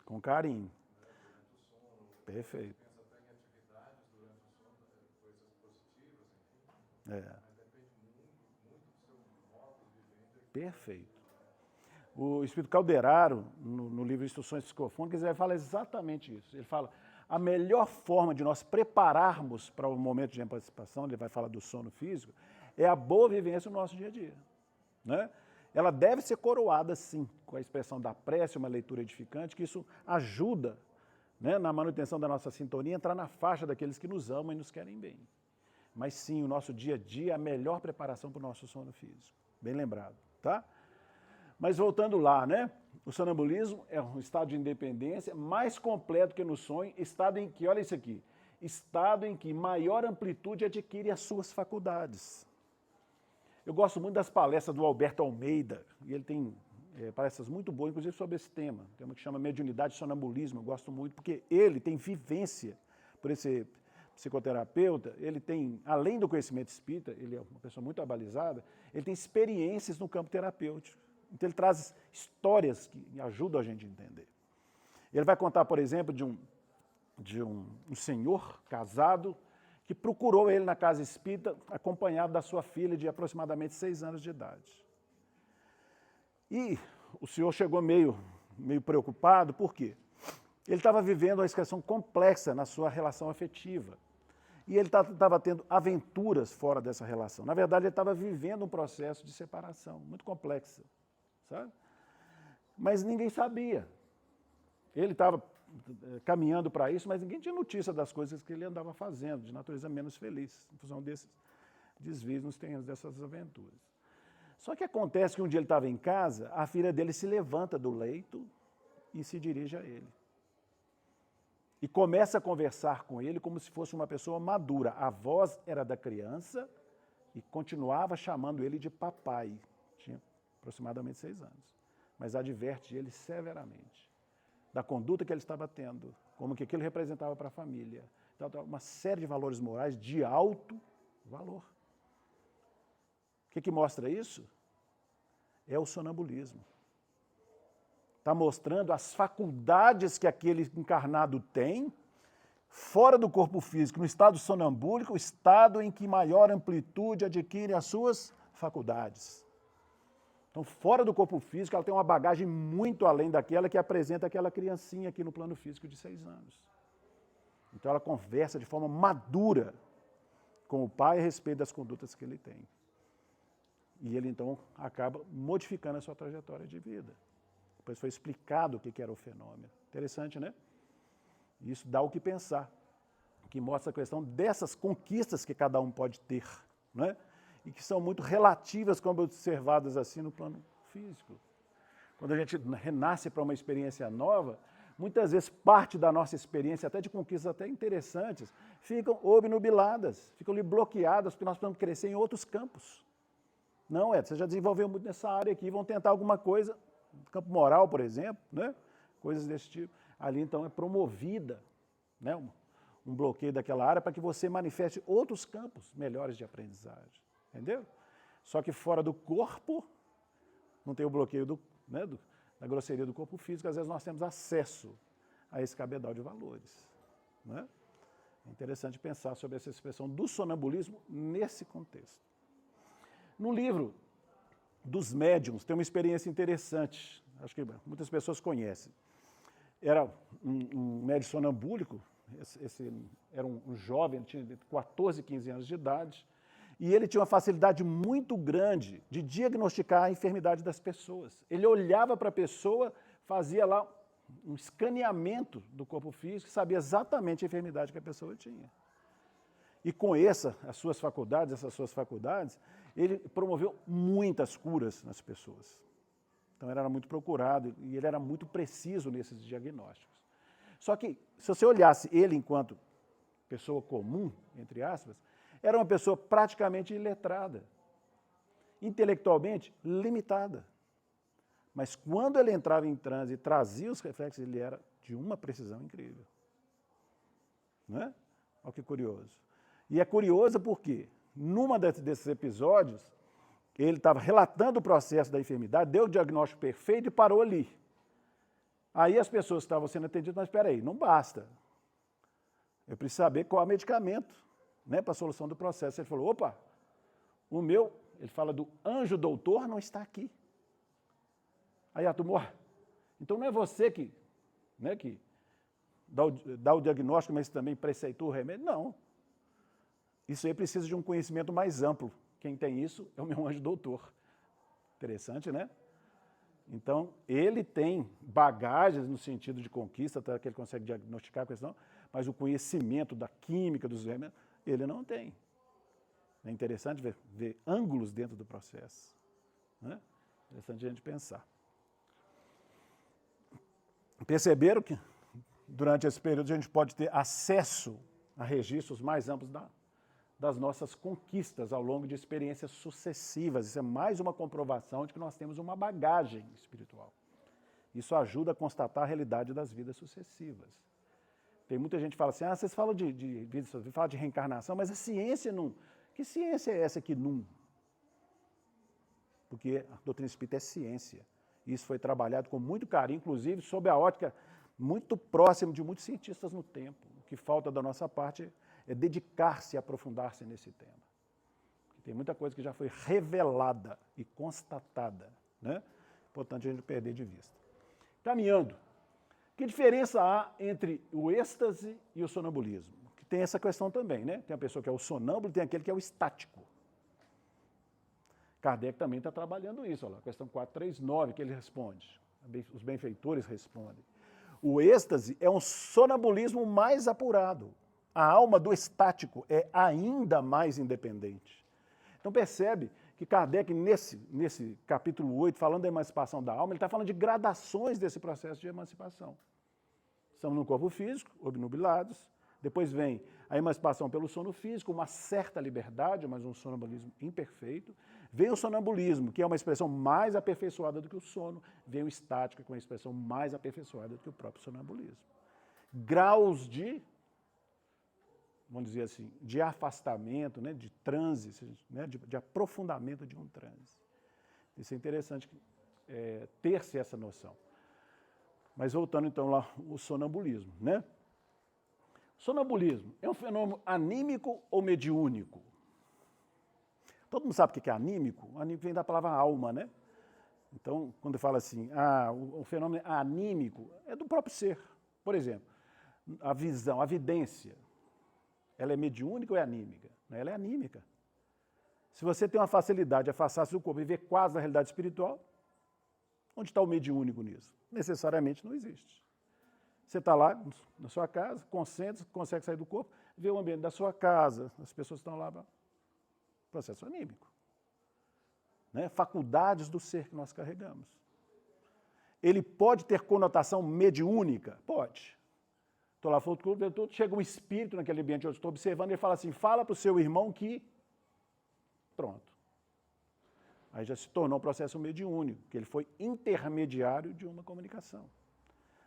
Com carinho. Perfeito. Perfeito. O Espírito Calderaro, no livro Instruções Psicofônicas, ele fala exatamente isso. Ele fala, a melhor forma de nós prepararmos para o momento de emancipação, ele vai falar do sono físico, é a boa vivência no nosso dia a dia. Né? Ela deve ser coroada, sim, com a expressão da prece, uma leitura edificante, que isso ajuda, né, na manutenção da nossa sintonia, entrar na faixa daqueles que nos amam e nos querem bem. Mas sim, o nosso dia a dia é a melhor preparação para o nosso sono físico. Bem lembrado, tá? Mas voltando lá, né? O sonambulismo é um estado de independência mais completo que no sonho, estado em que, olha isso aqui, estado em que maior amplitude adquire as suas faculdades. Eu gosto muito das palestras do Alberto Almeida, e ele tem palestras muito boas, inclusive sobre esse tema. Tem uma que chama Mediunidade e Sonambulismo, eu gosto muito, porque ele tem vivência, por esse psicoterapeuta, ele tem, além do conhecimento espírita, ele é uma pessoa muito abalizada, ele tem experiências no campo terapêutico. Então ele traz histórias que ajudam a gente a entender. Ele vai contar, por exemplo, de um senhor casado que procurou ele na casa espírita, acompanhado da sua filha de aproximadamente 6 anos de idade. E o senhor chegou meio preocupado, por quê? Ele estava vivendo uma situação complexa na sua relação afetiva. E ele estava tendo aventuras fora dessa relação. Na verdade, ele estava vivendo um processo de separação muito complexo, sabe? Mas ninguém sabia. Ele estava caminhando para isso, mas ninguém tinha notícia das coisas que ele andava fazendo, de natureza menos feliz, em função desses desvios nos terrenos dessas aventuras. Só que acontece que um dia ele estava em casa, a filha dele se levanta do leito e se dirige a ele. E começa a conversar com ele como se fosse uma pessoa madura. A voz era da criança e continuava chamando ele de papai. Tinha aproximadamente 6 anos. Mas adverte ele severamente da conduta que ele estava tendo, como que aquilo representava para a família. Então, uma série de valores morais de alto valor. O que mostra isso? É o sonambulismo. Está mostrando as faculdades que aquele encarnado tem, fora do corpo físico, no estado sonambúlico, o estado em que maior amplitude adquire as suas faculdades. Então, fora do corpo físico, ela tem uma bagagem muito além daquela que apresenta aquela criancinha aqui no plano físico de 6 anos. Então, ela conversa de forma madura com o pai a respeito das condutas que ele tem. E ele, então, acaba modificando a sua trajetória de vida. Depois foi explicado o que era o fenômeno. Interessante, né? Isso dá o que pensar, que mostra a questão dessas conquistas que cada um pode ter, né? E que são muito relativas, como observadas assim no plano físico. Quando a gente renasce para uma experiência nova, muitas vezes parte da nossa experiência, até de conquistas até interessantes, ficam obnubiladas, ficam ali bloqueadas, porque nós precisamos crescer em outros campos. Não, Edson, você já desenvolveu muito nessa área aqui, vão tentar alguma coisa, no campo moral, por exemplo, né? Coisas desse tipo. Ali, então, é promovida, né? Um bloqueio daquela área para que você manifeste outros campos melhores de aprendizagem. Entendeu? Só que fora do corpo, não tem o bloqueio da grosseria do corpo físico, às vezes nós temos acesso a esse cabedal de valores. Né? É interessante pensar sobre essa expressão do sonambulismo nesse contexto. No livro dos médiuns, tem uma experiência interessante, acho que muitas pessoas conhecem. Era um médium sonambúlico, esse era um jovem, ele tinha 14, 15 anos de idade, e ele tinha uma facilidade muito grande de diagnosticar a enfermidade das pessoas. Ele olhava para a pessoa, fazia lá um escaneamento do corpo físico e sabia exatamente a enfermidade que a pessoa tinha. E com essas suas faculdades, ele promoveu muitas curas nas pessoas. Então ele era muito procurado e ele era muito preciso nesses diagnósticos. Só que, se você olhasse ele enquanto pessoa comum, entre aspas, era uma pessoa praticamente iletrada. intelectualmente limitada. Mas quando ele entrava em transe e trazia os reflexos, ele era de uma precisão incrível. Não é? Olha que curioso. E é curioso porque, numa desses episódios, ele estava relatando o processo da enfermidade, deu o diagnóstico perfeito e parou ali. Aí as pessoas que estavam sendo atendidas, mas espera aí, não basta. Eu preciso saber qual é o medicamento, né, para a solução do processo. Ele falou, opa, o meu, ele fala do anjo doutor, não está aqui. Aí a turma, então não é você que, né, que dá o diagnóstico, mas também preceitua o remédio? Não. Isso aí precisa de um conhecimento mais amplo. Quem tem isso é o meu anjo doutor. Interessante, né? Então, ele tem bagagens no sentido de conquista, até que ele consegue diagnosticar a questão, mas o conhecimento da química dos remédios, ele não tem. É interessante ver ângulos dentro do processo. Né? Interessante a gente pensar. Perceberam que, durante esse período, a gente pode ter acesso a registros mais amplos das nossas conquistas ao longo de experiências sucessivas. Isso é mais uma comprovação de que nós temos uma bagagem espiritual. Isso ajuda a constatar a realidade das vidas sucessivas. Tem muita gente que fala assim, vocês falam de vida sucessiva, falam de reencarnação, mas a ciência não... Que ciência é essa que não? Porque a doutrina espírita é ciência. Isso foi trabalhado com muito carinho, inclusive sob a ótica muito próxima de muitos cientistas no tempo. O que falta da nossa parte é dedicar-se e aprofundar-se nesse tema. Tem muita coisa que já foi revelada e constatada, né? Importante a gente não perder de vista. Caminhando, que diferença há entre o êxtase e o sonambulismo? Que tem essa questão também, né? Tem a pessoa que é o sonâmbulo e tem aquele que é o estático. Kardec também está trabalhando isso, olha lá, questão 439, que ele responde, os benfeitores respondem. O êxtase é um sonambulismo mais apurado. A alma do estático é ainda mais independente. Então percebe que Kardec, nesse capítulo 8, falando da emancipação da alma, ele está falando de gradações desse processo de emancipação. Estamos no corpo físico, obnubilados, depois vem a emancipação pelo sono físico, uma certa liberdade, mas um sonambulismo imperfeito. Vem o sonambulismo, que é uma expressão mais aperfeiçoada do que o sono. Vem o estático, que é uma expressão mais aperfeiçoada do que o próprio sonambulismo. Graus de, vamos dizer assim, de afastamento, né, de transe, né, de aprofundamento de um transe. Isso é interessante ter-se essa noção. Mas voltando então lá, o sonambulismo, né? Sonambulismo é um fenômeno anímico ou mediúnico? Todo mundo sabe o que é anímico? Anímico vem da palavra alma, né? Então, quando fala assim, o fenômeno anímico é do próprio ser. Por exemplo, a visão, a vidência, ela é mediúnica ou é anímica? Ela é anímica. Se você tem uma facilidade de afastar-se do corpo e ver quase na realidade espiritual, onde está o mediúnico nisso? Necessariamente não existe. Você está lá na sua casa, concentra, consegue sair do corpo, vê o ambiente da sua casa, as pessoas estão lá, processo anímico. Né? Faculdades do ser que nós carregamos. Ele pode ter conotação mediúnica? Pode. Estou lá fora do corpo, chega um espírito naquele ambiente onde eu estou observando, ele fala assim, fala para o seu irmão que... Pronto. Aí já se tornou um processo mediúnico, que ele foi intermediário de uma comunicação.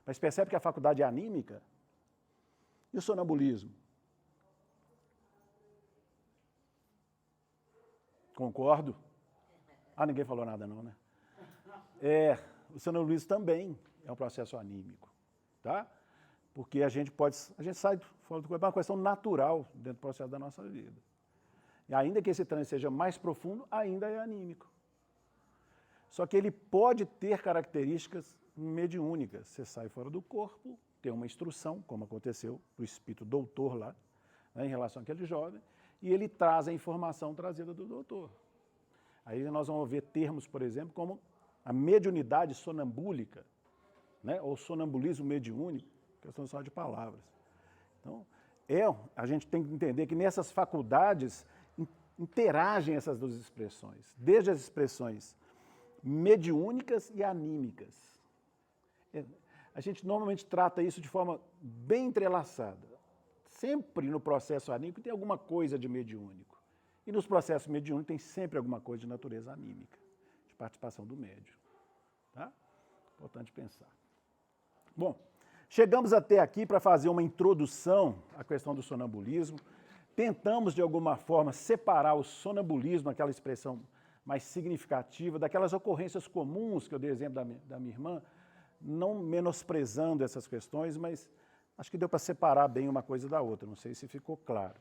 Mas percebe que a faculdade é anímica? E o sonambulismo? Concordo? Ninguém falou nada não, né? O sonambulismo também é um processo anímico, tá? Porque a gente sai fora do corpo, é uma questão natural dentro do processo da nossa vida. E ainda que esse transe seja mais profundo, ainda é anímico. Só que ele pode ter características mediúnicas. Você sai fora do corpo, tem uma instrução, como aconteceu para o espírito doutor lá, né, em relação àquele jovem, e ele traz a informação trazida do doutor. Aí nós vamos ver termos, por exemplo, como a mediunidade sonambúlica, né, ou sonambulismo mediúnico, questão só de palavras. Então, a gente tem que entender que nessas faculdades interagem essas duas expressões, desde as expressões mediúnicas e anímicas. A gente normalmente trata isso de forma bem entrelaçada. Sempre no processo anímico tem alguma coisa de mediúnico. E nos processos mediúnicos tem sempre alguma coisa de natureza anímica, de participação do médium. Tá? Importante pensar. Bom, chegamos até aqui para fazer uma introdução à questão do sonambulismo. Tentamos, de alguma forma, separar o sonambulismo, aquela expressão mais significativa, daquelas ocorrências comuns, que eu dei exemplo da minha irmã, não menosprezando essas questões, mas acho que deu para separar bem uma coisa da outra, não sei se ficou claro.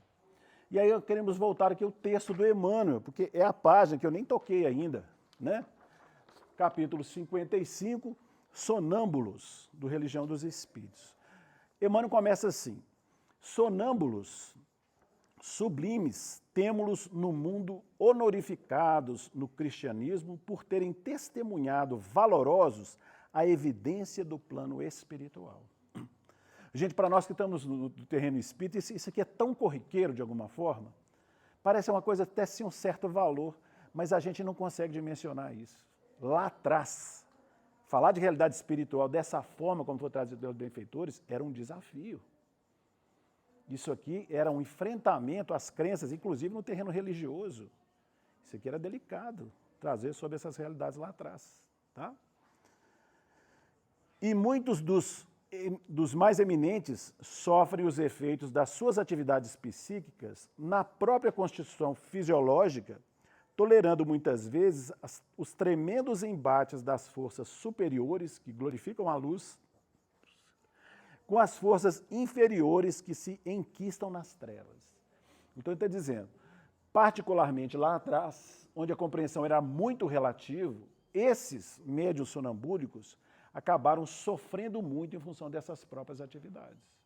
E aí queremos voltar aqui ao texto do Emmanuel, porque é a página que eu nem toquei ainda, né? Capítulo 55, Sonâmbulos, do Religião dos Espíritos. Emmanuel começa assim: sonâmbulos sublimes, temo-los no mundo honorificados no cristianismo por terem testemunhado valorosos a evidência do plano espiritual. Gente, para nós que estamos no terreno espírita, isso aqui é tão corriqueiro de alguma forma, parece uma coisa até sem um certo valor, mas a gente não consegue dimensionar isso. Lá atrás, falar de realidade espiritual dessa forma, como foi trazido pelos benfeitores, era um desafio. Isso aqui era um enfrentamento às crenças, inclusive no terreno religioso. Isso aqui era delicado, trazer sobre essas realidades lá atrás. Tá? E muitos dos mais eminentes sofrem os efeitos das suas atividades psíquicas na própria constituição fisiológica, tolerando muitas vezes os tremendos embates das forças superiores que glorificam a luz com as forças inferiores que se enquistam nas trevas. Então ele está dizendo, particularmente lá atrás, onde a compreensão era muito relativa, esses médiuns sonambúlicos acabaram sofrendo muito em função dessas próprias atividades.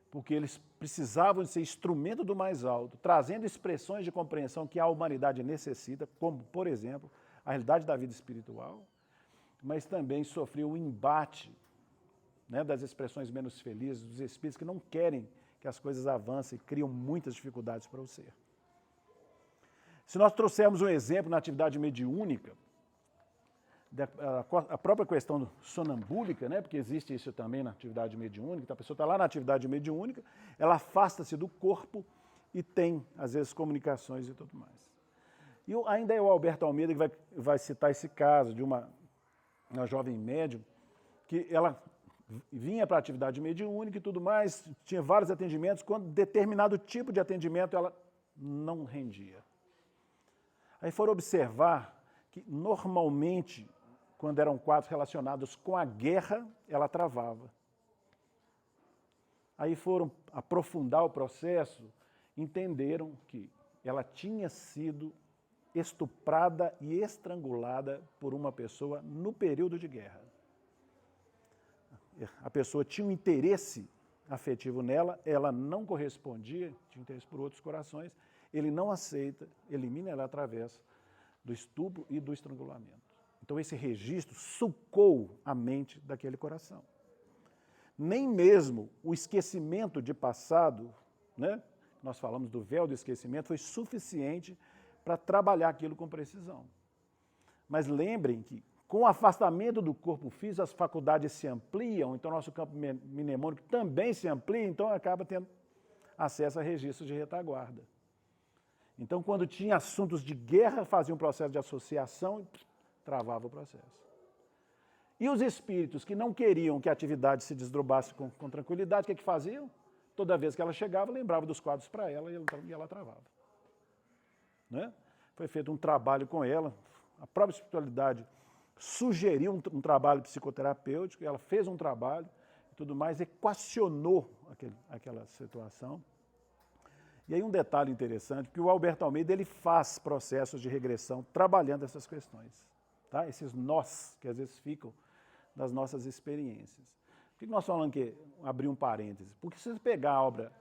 Porque eles precisavam de ser instrumento do mais alto, trazendo expressões de compreensão que a humanidade necessita, como, por exemplo, a realidade da vida espiritual, mas também sofreu o embate, né, das expressões menos felizes, dos espíritos que não querem que as coisas avancem e criam muitas dificuldades para o ser. Se nós trouxermos um exemplo na atividade mediúnica, a própria questão sonambúlica, né, porque existe isso também na atividade mediúnica, então a pessoa está lá na atividade mediúnica, ela afasta-se do corpo e tem, às vezes, comunicações e tudo mais. E ainda é o Alberto Almeida que vai citar esse caso de uma jovem médium que ela vinha para a atividade mediúnica e tudo mais, tinha vários atendimentos, quando determinado tipo de atendimento ela não rendia. Aí foram observar que, normalmente, quando eram quadros relacionados com a guerra, ela travava. Aí foram aprofundar o processo, entenderam que ela tinha sido estuprada e estrangulada por uma pessoa no período de guerra. A pessoa tinha um interesse afetivo nela, ela não correspondia, tinha interesse por outros corações, ele não aceita, elimina ela através do estupro e do estrangulamento. Então esse registro sucou a mente daquele coração. Nem mesmo o esquecimento de passado, né, nós falamos do véu do esquecimento, foi suficiente para trabalhar aquilo com precisão. Mas lembrem que, com o afastamento do corpo físico, as faculdades se ampliam, então nosso campo mnemônico também se amplia, então acaba tendo acesso a registros de retaguarda. Então, quando tinha assuntos de guerra, fazia um processo de associação e travava o processo. E os espíritos que não queriam que a atividade se desdobrasse com tranquilidade, o que faziam? Toda vez que ela chegava, lembrava dos quadros para ela e ela travava. Né? Foi feito um trabalho com ela, a própria espiritualidade sugeriu um trabalho psicoterapêutico, ela fez um trabalho e tudo mais, equacionou aquela situação. E aí um detalhe interessante, que o Alberto Almeida ele faz processos de regressão trabalhando essas questões, tá? Esses nós que às vezes ficam das nossas experiências. Por que nós falamos que abrir um parêntese? Porque se você pegar a obra,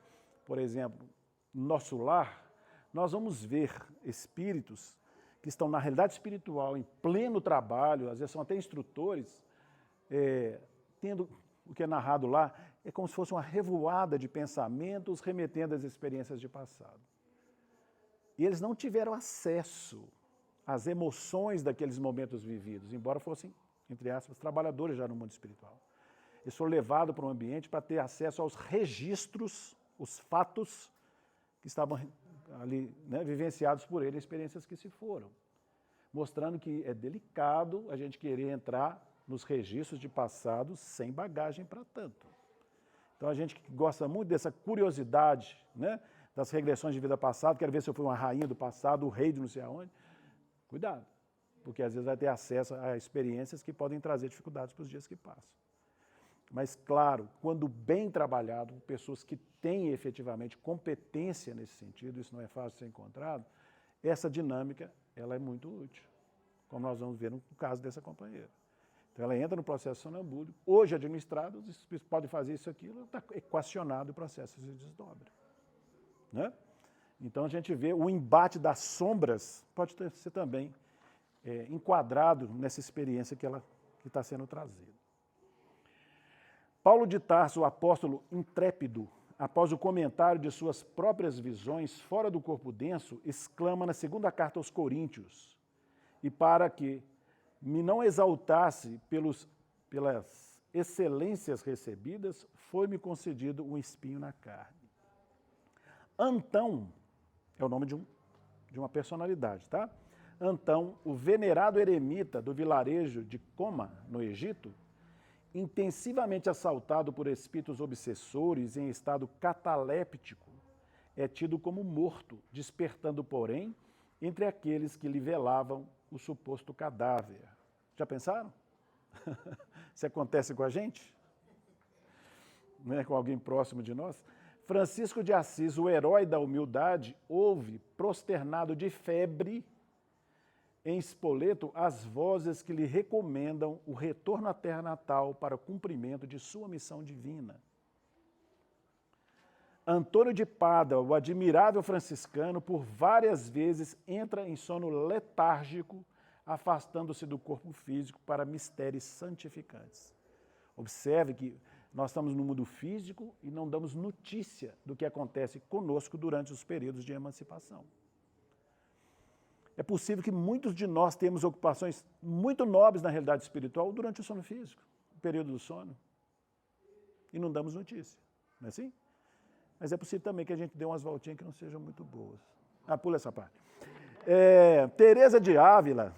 por exemplo, Nosso Lar, nós vamos ver espíritos que estão na realidade espiritual, em pleno trabalho, às vezes são até instrutores, tendo o que é narrado lá, é como se fosse uma revoada de pensamentos remetendo às experiências de passado. E eles não tiveram acesso às emoções daqueles momentos vividos, embora fossem, entre aspas, trabalhadores já no mundo espiritual. Eles foram levados para um ambiente para ter acesso aos registros, os fatos que estavam ali, né, vivenciados por ele, experiências que se foram, mostrando que é delicado a gente querer entrar nos registros de passado sem bagagem para tanto. Então a gente que gosta muito dessa curiosidade, né, das regressões de vida passada, quero ver se eu fui uma rainha do passado, o rei de não sei aonde, cuidado, porque às vezes vai ter acesso a experiências que podem trazer dificuldades para os dias que passam. Mas, claro, quando bem trabalhado, pessoas que têm efetivamente competência nesse sentido, isso não é fácil de ser encontrado, essa dinâmica ela é muito útil, como nós vamos ver no caso dessa companheira. Então, ela entra no processo sonambúlico, hoje administrado, os espíritos podem fazer isso, aquilo, está equacionado, o processo se desdobra. Né? Então, a gente vê o embate das sombras, pode ser também enquadrado nessa experiência que está sendo trazida. Paulo de Tarso, o apóstolo intrépido, após o comentário de suas próprias visões fora do corpo denso, exclama na segunda carta aos Coríntios: e para que me não exaltasse pelas excelências recebidas, foi-me concedido um espinho na carne. Antão é o nome de uma personalidade, tá? Antão, o venerado eremita do vilarejo de Coma, no Egito, intensivamente assaltado por espíritos obsessores em estado cataléptico, é tido como morto, despertando, porém, entre aqueles que lhe velavam o suposto cadáver. Já pensaram? Isso acontece com a gente? Não é com alguém próximo de nós? Francisco de Assis, o herói da humildade, ouve, prosternado de febre, em Spoleto, as vozes que lhe recomendam o retorno à terra natal para o cumprimento de sua missão divina. Antônio de Pada, o admirável franciscano, por várias vezes entra em sono letárgico, afastando-se do corpo físico para mistérios santificantes. Observe que nós estamos no mundo físico e não damos notícia do que acontece conosco durante os períodos de emancipação. É possível que muitos de nós temos ocupações muito nobres na realidade espiritual durante o sono físico, o período do sono, e não damos notícia, não é assim? Mas é possível também que a gente dê umas voltinhas que não sejam muito boas. Pula essa parte. Teresa de Ávila,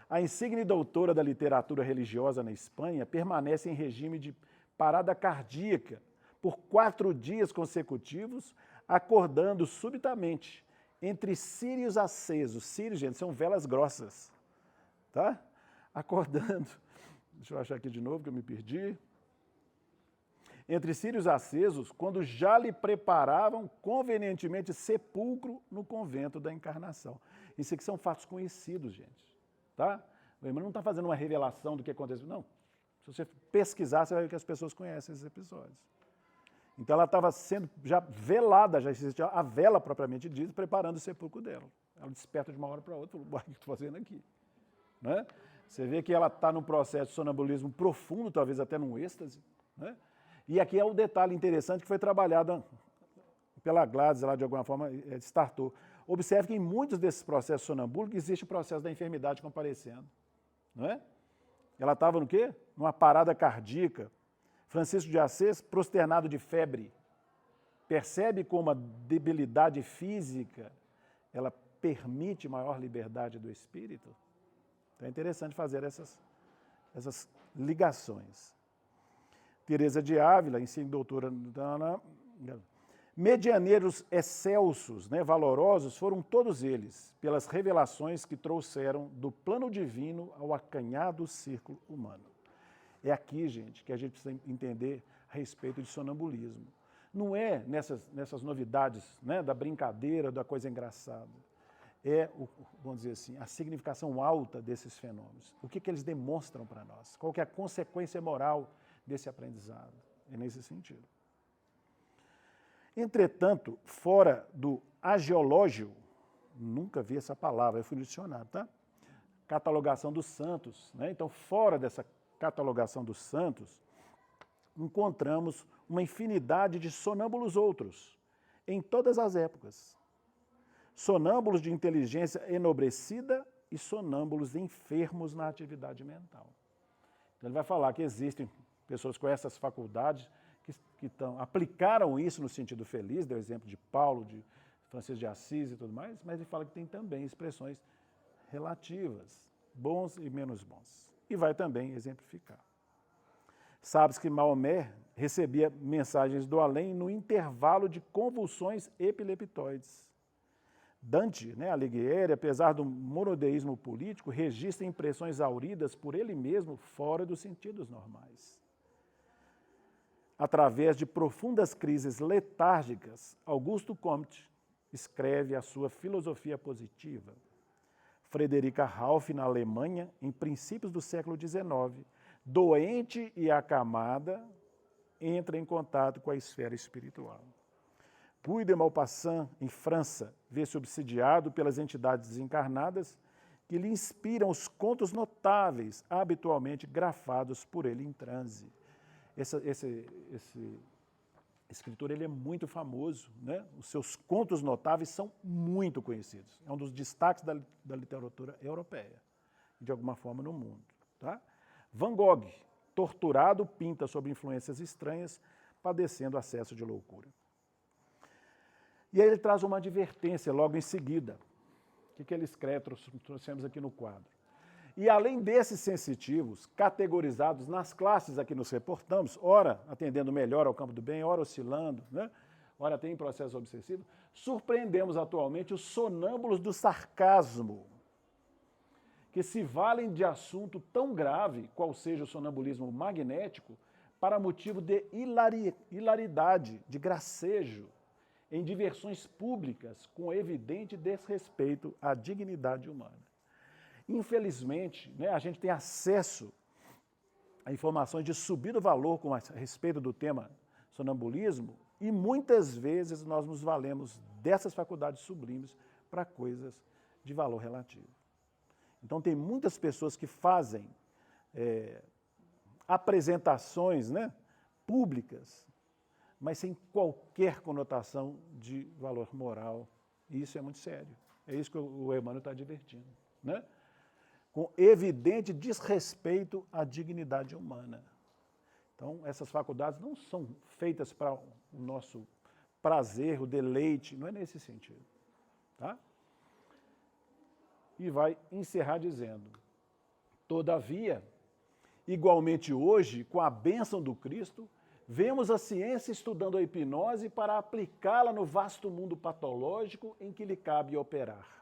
a insigne doutora da literatura religiosa na Espanha, permanece em regime de parada cardíaca por 4 dias consecutivos, acordando subitamente entre círios acesos. Círios, gente, são velas grossas, tá? Acordando. Deixa eu achar aqui de novo que eu me perdi. Entre círios acesos, quando já lhe preparavam convenientemente sepulcro no convento da Encarnação. Isso aqui são fatos conhecidos, gente, tá? O irmão não está fazendo uma revelação do que aconteceu, não. Se você pesquisar, você vai ver que as pessoas conhecem esses episódios. Então ela estava sendo já velada, já existia a vela propriamente dita, preparando o sepulcro dela. Ela desperta de uma hora para outra, falou, o que estou fazendo aqui? Né? Você vê que ela está num processo de sonambulismo profundo, talvez até num êxtase. Né? E aqui é o detalhe interessante que foi trabalhado pela Gladys, lá de alguma forma, startou. Observe que em muitos desses processos sonambúlicos existe o processo da enfermidade comparecendo. Não é? Ela estava no quê? Numa parada cardíaca. Francisco de Assis, prosternado de febre. Percebe como a debilidade física, ela permite maior liberdade do espírito? Então é interessante fazer essas ligações. Teresa de Ávila, ensino doutora, medianeiros excelsos, né, valorosos, foram todos eles, pelas revelações que trouxeram do plano divino ao acanhado círculo humano. É aqui, gente, que a gente precisa entender a respeito de sonambulismo. Não é nessas novidades, né, da brincadeira, da coisa engraçada. É, vamos dizer assim, a significação alta desses fenômenos. O que eles demonstram para nós? Qual que é a consequência moral desse aprendizado? É nesse sentido. Entretanto, fora do agiológio, nunca vi essa palavra, eu fui no dicionário, tá? Catalogação dos santos, né? Então, fora dessa catalogação dos santos, encontramos uma infinidade de sonâmbulos outros, em todas as épocas. Sonâmbulos de inteligência enobrecida e sonâmbulos enfermos na atividade mental. Então, ele vai falar que existem pessoas com essas faculdades que aplicaram isso no sentido feliz, deu exemplo de Paulo, de Francisco de Assis e tudo mais, mas ele fala que tem também expressões relativas, bons e menos bons. E vai também exemplificar. Sabe-se que Maomé recebia mensagens do além no intervalo de convulsões epileptoides. Dante, Alighieri, apesar do monodeísmo político, registra impressões auridas por ele mesmo fora dos sentidos normais. Através de profundas crises letárgicas, Augusto Comte escreve a sua filosofia positiva. Frederica Rauff, na Alemanha, em princípios do século XIX, doente e acamada, entra em contato com a esfera espiritual. Puy de Maupassant, em França, vê-se obsidiado pelas entidades desencarnadas que lhe inspiram os contos notáveis, habitualmente grafados por ele em transe. Esse escritor ele é muito famoso, Os seus contos notáveis são muito conhecidos. É um dos destaques da literatura europeia, de alguma forma no mundo. Tá? Van Gogh, torturado, pinta sob influências estranhas, padecendo acesso de loucura. E aí ele traz uma advertência logo em seguida. O que ele escreve, trouxemos aqui no quadro. E além desses sensitivos, categorizados nas classes a que nos reportamos, ora atendendo melhor ao campo do bem, ora oscilando, ora tem processo obsessivo, surpreendemos atualmente os sonâmbulos do sarcasmo, que se valem de assunto tão grave, qual seja o sonambulismo magnético, para motivo de hilaridade, de gracejo, em diversões públicas, com evidente desrespeito à dignidade humana. Infelizmente, a gente tem acesso a informações de subido valor a respeito do tema sonambulismo e muitas vezes nós nos valemos dessas faculdades sublimes para coisas de valor relativo. Então tem muitas pessoas que fazem apresentações públicas, mas sem qualquer conotação de valor moral. E isso é muito sério. É isso que o Emmanuel está advertindo. Com evidente desrespeito à dignidade humana. Então, essas faculdades não são feitas para o nosso prazer, o deleite, não é nesse sentido. Tá? E vai encerrar dizendo, todavia, igualmente hoje, com a bênção do Cristo, vemos a ciência estudando a hipnose para aplicá-la no vasto mundo patológico em que lhe cabe operar.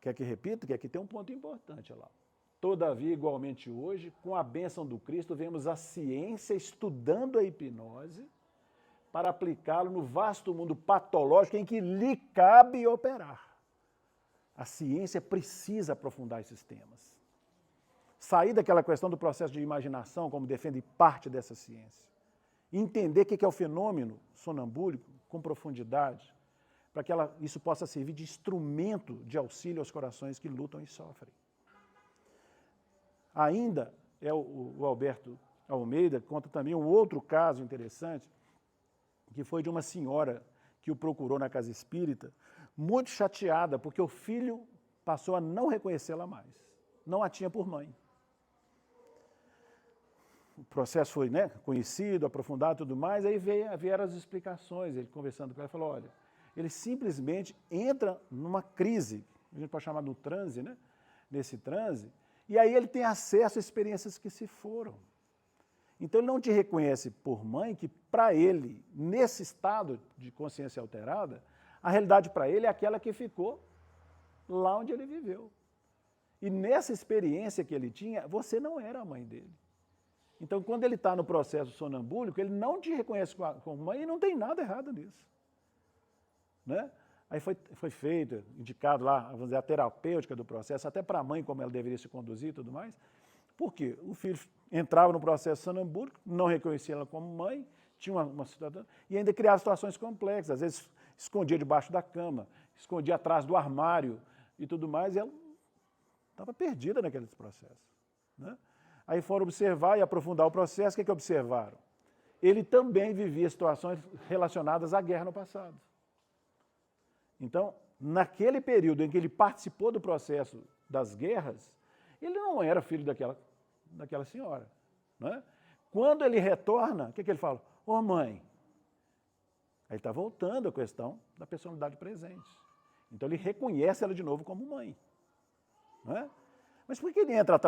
Quer que repita? Que aqui tem um ponto importante. Olha lá. Todavia, igualmente hoje, com a bênção do Cristo, vemos a ciência estudando a hipnose para aplicá-la no vasto mundo patológico em que lhe cabe operar. A ciência precisa aprofundar esses temas. Sair daquela questão do processo de imaginação, como defende parte dessa ciência. Entender o que é o fenômeno sonambúlico com profundidade, para que isso possa servir de instrumento de auxílio aos corações que lutam e sofrem. Ainda, o Alberto Almeida conta também um outro caso interessante, que foi de uma senhora que o procurou na casa espírita, muito chateada, porque o filho passou a não reconhecê-la mais. Não a tinha por mãe. O processo foi conhecido, aprofundado e tudo mais, aí vieram as explicações, ele conversando com ela, falou, olha, ele simplesmente entra numa crise, a gente pode chamar de um transe, nesse transe, e aí ele tem acesso a experiências que se foram. Então ele não te reconhece por mãe, que para ele, nesse estado de consciência alterada, a realidade para ele é aquela que ficou lá onde ele viveu. E nessa experiência que ele tinha, você não era a mãe dele. Então, quando ele está no processo sonambúlico, ele não te reconhece como mãe e não tem nada errado nisso. Aí foi feito, indicado lá, vamos dizer, a terapêutica do processo, até para a mãe, como ela deveria se conduzir e tudo mais. Por quê? O filho entrava no processo sonambúlico, não reconhecia ela como mãe, tinha uma situação, e ainda criava situações complexas. Às vezes escondia debaixo da cama, escondia atrás do armário e tudo mais, e ela estava perdida naqueles processos. Aí foram observar e aprofundar o processo, o que observaram? Ele também vivia situações relacionadas à guerra no passado. Então, naquele período em que ele participou do processo das guerras, ele não era filho daquela senhora. Quando ele retorna, o que ele fala? Ô mãe, Aí está voltando a questão da personalidade presente. Então ele reconhece ela de novo como mãe. Não é? Mas por que ele entra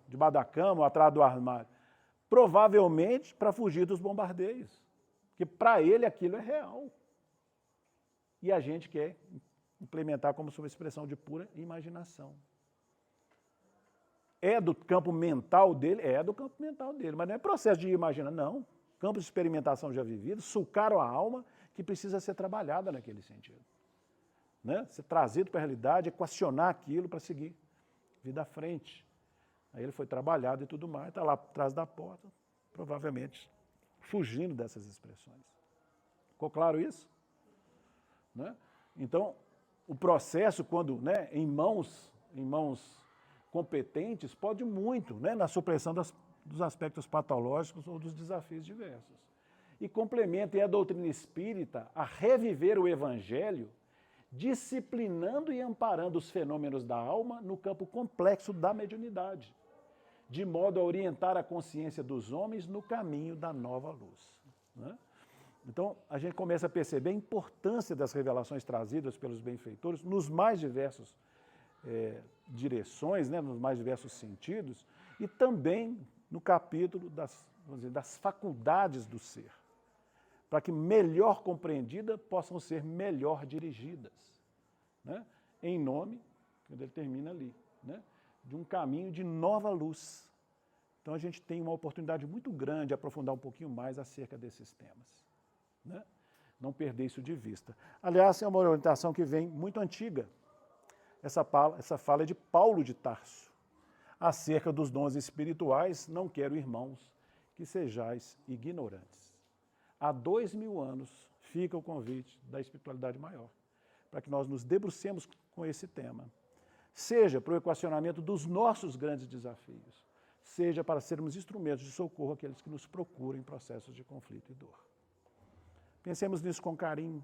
debaixo da cama ou atrás do armário? Provavelmente para fugir dos bombardeios. Porque para ele aquilo é real. E a gente quer implementar como uma expressão de pura imaginação. É do campo mental dele? É do campo mental dele, mas não é processo de imaginar, não. Campos de experimentação já vividos, sucaram a alma que precisa ser trabalhada naquele sentido. Né? Ser trazido para a realidade, equacionar aquilo para seguir vida à frente. Aí ele foi trabalhado e tudo mais, está lá atrás da porta, provavelmente fugindo dessas expressões. Ficou claro isso? Né? Então, o processo, quando, né, em mãos competentes, pode muito, né, na supressão dos aspectos patológicos ou dos desafios diversos. E complementa a doutrina espírita a reviver o evangelho, disciplinando e amparando os fenômenos da alma no campo complexo da mediunidade, de modo a orientar a consciência dos homens no caminho da nova luz. Né? Então, a gente começa a perceber a importância das revelações trazidas pelos benfeitores nos mais diversos direções, né, nos mais diversos sentidos, e também no capítulo das faculdades do ser, para que melhor compreendidas possam ser melhor dirigidas, né, em nome, quando ele termina ali, né, de um caminho de nova luz. Então a gente tem uma oportunidade muito grande de aprofundar um pouquinho mais acerca desses temas. Né? Não perder isso de vista. Aliás, é uma orientação que vem muito antiga. Essa fala é de Paulo de Tarso. Acerca dos dons espirituais, não quero, irmãos, que sejais ignorantes. Há 2000 anos fica o convite da espiritualidade maior, para que nós nos debrucemos com esse tema. Seja para o equacionamento dos nossos grandes desafios, seja para sermos instrumentos de socorro àqueles que nos procuram em processos de conflito e dor. Pensemos nisso com carinho,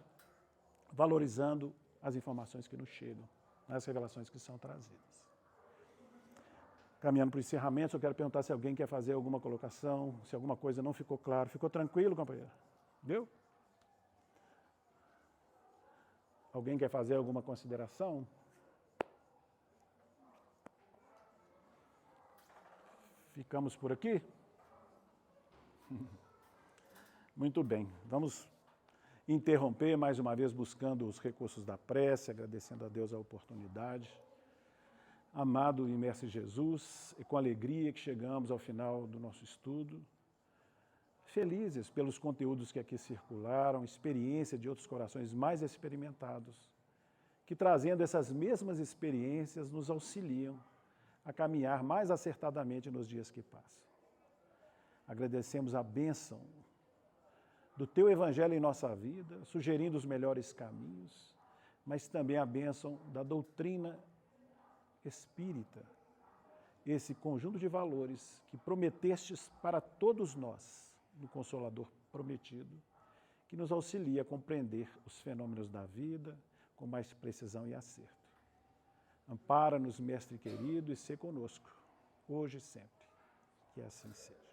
valorizando as informações que nos chegam, as revelações que são trazidas. Caminhando para o encerramento, eu quero perguntar se alguém quer fazer alguma colocação, se alguma coisa não ficou claro. Ficou tranquilo, companheiro? Viu? Alguém quer fazer alguma consideração? Ficamos por aqui? Muito bem, vamos interromper mais uma vez buscando os recursos da prece, agradecendo a Deus a oportunidade. Amado e mestre Jesus, é com alegria que chegamos ao final do nosso estudo, felizes pelos conteúdos que aqui circularam, experiência de outros corações mais experimentados, que trazendo essas mesmas experiências nos auxiliam a caminhar mais acertadamente nos dias que passam. Agradecemos a bênção do Teu Evangelho em nossa vida, sugerindo os melhores caminhos, mas também a bênção da doutrina espírita, esse conjunto de valores que prometestes para todos nós, no Consolador prometido, que nos auxilia a compreender os fenômenos da vida com mais precisão e acerto. Ampara-nos, Mestre querido, e sê conosco, hoje e sempre. Que assim seja.